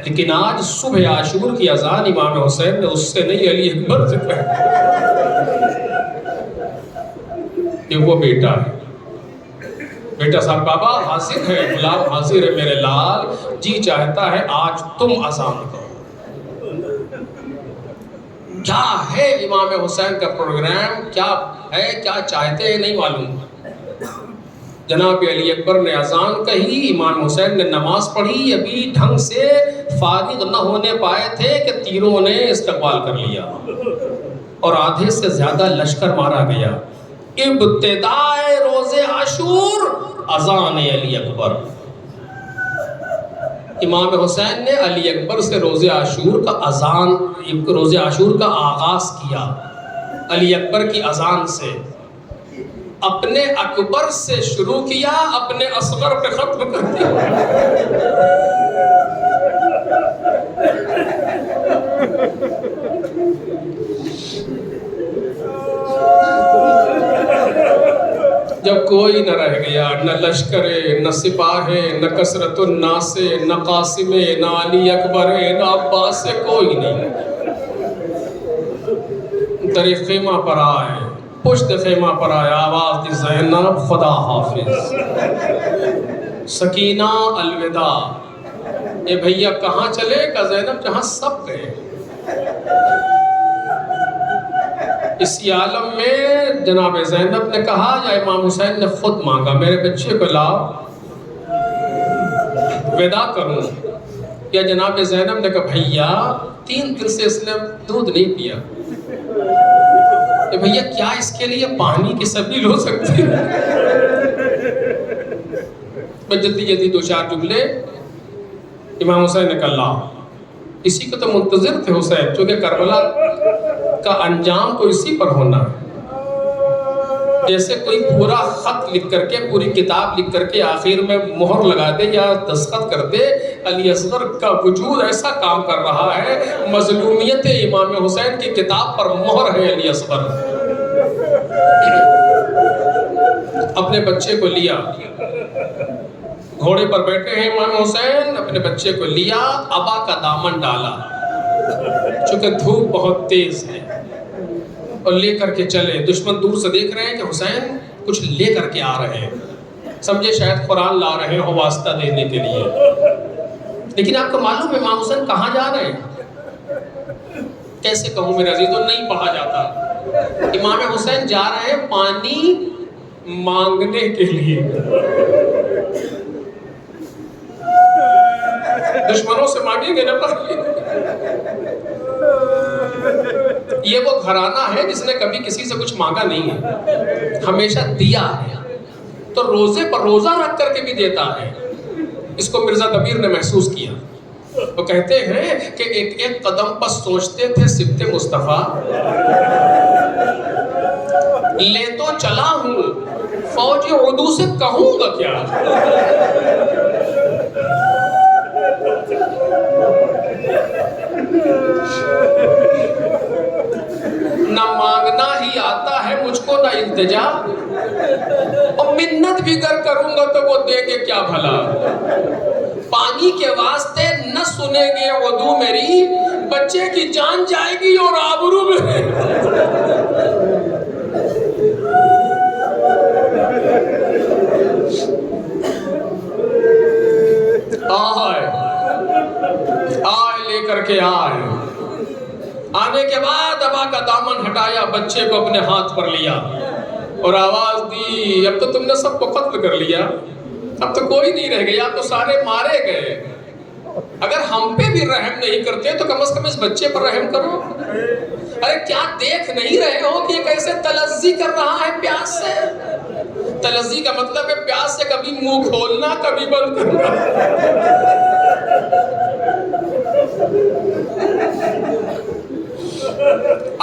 لیکن آج صبح عاشور کی اذان امام حسین نے اس سے نہیں علی اکبر سے کہا کہ وہ بیٹا ہے. بیٹا صاحب بابا حاضر ہے، غلام حاضر ہے میرے لال، جی چاہتا ہے آج تم اذان کرو. کیا ہے امام حسین کا پروگرام، کیا ہے، کیا چاہتے ہیں نہیں معلوم. جناب علی اکبر نے اذان کہی، امام حسین نے نماز پڑھی. ابھی ڈھنگ سے فارغ نہ ہونے پائے تھے کہ تیروں نے استقبال کر لیا اور آدھے سے زیادہ لشکر مارا گیا. ابتدائے روز عاشور اذان علی اکبر. امام حسین نے علی اکبر سے روز عاشور کا آغاز کیا. علی اکبر کی اذان سے، اپنے اکبر سے شروع کیا، اپنے اصغر پہ ختم کر دیا. جب کوئی نہ رہ گیا، نہ لشکر، نہ سپاہ، نہ کثرت الناس، نہ قاسم، نہ علی اکبر، نہ عباس، کوئی نہیں. در خیمہ پر آئے، پشت خیمہ پر آئے، آواز دی زینب خدا حافظ، سکینہ الوداع. اے بھیا کہاں چلے؟ کہ زینب جہاں سب گئے. اسی عالم میں جناب زینب نے کہا یا امام حسین نے خود مانگا، میرے بچے کو لاؤ ودا کروں. یا جناب زینب نے کہا بھیا 3 دن سے اس نے دودھ نہیں پیا. بھیا کیا اس کے لیے پانی کی سبیل ہو سکتی ہے؟ بس جلدی جلدی 2-4 جملے. امام حسین نے کہا لاؤ. اسی کو تو منتظر تھے حسین، چونکہ کربلا کا انجام تو اسی پر ہونا ہے. جیسے کوئی پورا خط لکھ کر کے، پوری کتاب لکھ کر کے آخر میں مہر لگا دے یا دستخط کر دے، علی اصغر کا وجود ایسا کام کر رہا ہے. مظلومیت امام حسین کی کتاب پر مہر ہے علی اصغر. اپنے بچے کو لیا، گھوڑے پر بیٹھے ہیں امام حسین، اپنے بچے کو لیا، ابا کا دامن ڈالا چونکہ دھوپ بہت تیز ہے، اور لے کر کے چلے. دشمن دور سے دیکھ رہے ہیں کہ حسین کچھ لے کر کے آ رہے ہیں، سمجھے شاید قرآن لا رہے ہو واسطہ دینے کے لیے. لیکن آپ کو معلوم ہے امام حسین کہاں جا رہے ہیں؟ کیسے کہوں میرے عزیزوں، نہیں پڑھا جاتا. امام حسین جا رہے ہیں پانی مانگنے کے لیے. دشمنوں سے مانگیں گے نہ پانی. یہ وہ گھرانہ ہے جس نے کبھی کسی سے کچھ مانگا نہیں ہے، ہمیشہ دیا ہے. تو روزے پر روزہ رکھ کر کے بھی دیتا ہے. اس کو مرزا دبیر نے محسوس کیا. وہ کہتے ہیں کہ ایک ایک قدم پر سوچتے تھے سبت مصطفیٰ، لے تو چلا ہوں فوج اردو سے کہوں گا کیا. نہ مانگنا ہی آتا ہے مجھ کو، نہ التجا، اور منت بھی گر کروں گا تو وہ دے گے کیا بھلا. پانی کے واسطے نہ سنے گے وضو میری، بچے کی جان جائے گی اور آبرو میں. آئے لے کر کے آئے. آنے کے بعد ابا کا دامن ہٹایا، بچے کو اپنے ہاتھ پر لیا اور آواز دی، اب تو تم نے سب کو قتل کر لیا، اب تو کوئی نہیں رہ گیا، تو سارے مارے گئے. اگر ہم پہ بھی رحم نہیں کرتے تو کم از کم اس بچے پر رحم کرو. ارے کیا دیکھ نہیں رہے ہو کہ یہ کیسے تلذی کر رہا ہے پیاس سے؟ تلزی کا مطلب ہے پیاس سے کبھی منہ کھولنا کبھی بند کرنا.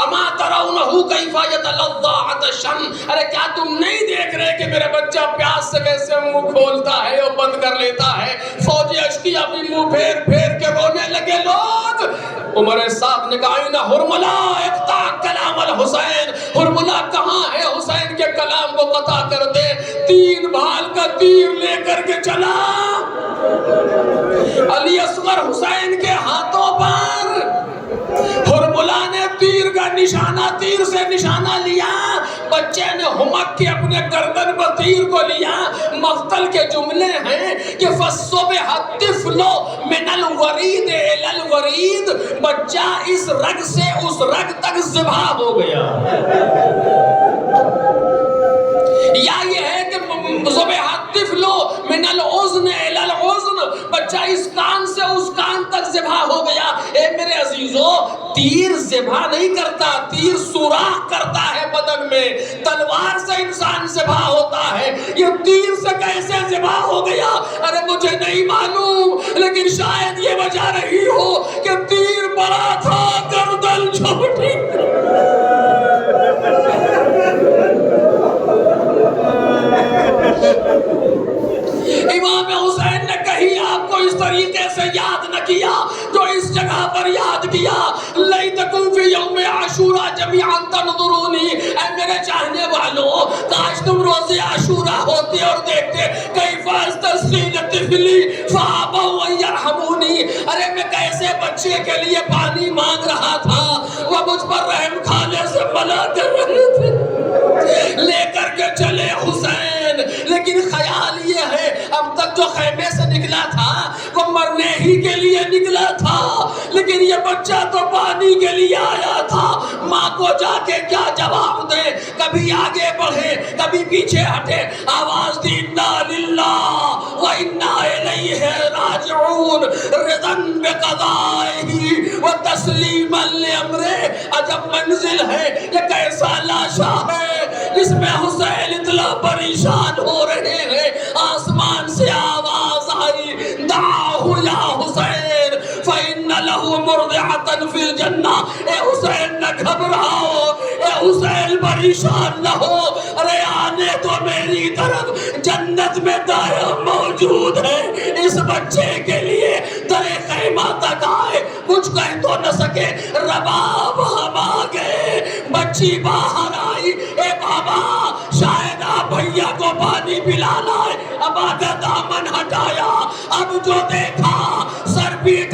اما ترونہ کیف یتلظی عطشا، ارے کیا تم نہیں دیکھ رہے کہ میرا بچہ پیاس سے کیسے منہ کھولتا ہے اور بند کر لیتا ہے. فوجی اشقیا بھی منہ پھیر پھیر کے رونے لگے. لوگ عمر صاحب نے کہا اینا حرملہ اقطع کلام الحسین، حرملہ کہاں ہے حسین کے کلام کو قطع کر دے. 3 بھال کا تیر لے کر کے چلا علی اصغر حسین کے ہاتھوں پر. حرملہ نے تیر کا نشانہ، تیر سے نشانہ لیا. بچے نے ہمک کے اپنے گردن پر تیر کو لیا. مقتل کے جملے ہیں کہ فَالصُّبِحَ الطِّفْلُ مِنَ الْوَرِيدِ إِلَى الْوَرِيدِ، بچہ اس رگ سے اس رگ تک ذبح ہو گیا. یا یہ ہے کہ ذبح الطفل من الاذن الى الاذن، بچہ اس کان سے اس کان تک ذبح ہو گیا. اے میرے عزیزو، تیر ذبح نہیں کرتا، تیر سوراخ کرتا ہے بدن میں. تلوار سے انسان ذبح ہوتا ہے، یہ تیر سے کیسے ذبح ہو گیا؟ ارے مجھے نہیں معلوم، لیکن شاید یہ وجہ رہی ہو کہ تیر بڑا تھا گردن چھوٹی. امام حسین نے کہیں آپ کو اس طریقے سے یاد نہ کیا جو اس جگہ پر یاد کیا. لیتکم فی یوم عاشورا جمیعا تنظرونی، اے میرے چاہنے والوں، کاش تم روز عاشورا ہوتے اور دیکھتے کیف استسقی لطفلی فابوا ان یرحمونی. ارے میں کیسے بچے کے لیے پانی مانگ رہا تھا، وہ مجھ پر رحم کھانے سے منع کر رہے تھے. لے کر کے چلے حسین، لیکن خیال یہ ہے اب تک جو خیمے سے نکلا تھا وہ مرنے ہی کے لیے نکلا تھا، لیکن یہ بچہ تو پانی کے لیے آیا تھا. ماں کو جا کے کیا جواب دے؟ کبھی آگے بڑھے کبھی پیچھے ہٹے. آواز دی انا للہ و انا الیہ راجعون، رضا بقضائہ و تسلیما لامرہ. عجب منزل ہے، یہ کیسا لاشا ہے جس میں حسین اتنا پریشان ہو رہے ہیں. آسمان سے آواز آئی دعاہ یا حسین فإن له مرضعة فی الجنہ. اے حسین نہ گھبراؤ، اے حسین پریشان نہ ہو، ارے آنے تو میری طرف جنت میں دائم موجود ہے. اس بچے کے لیے در خیمہ تک آئے، کچھ کہہ تو نہ سکے. رباب ہم آ گئے، بچی باہر آئی. اے بابا شاید آپ بھیا کو پانی پلانا ہے. اب آگے دامن ہٹایا، اب جو دیکھا سر پیٹ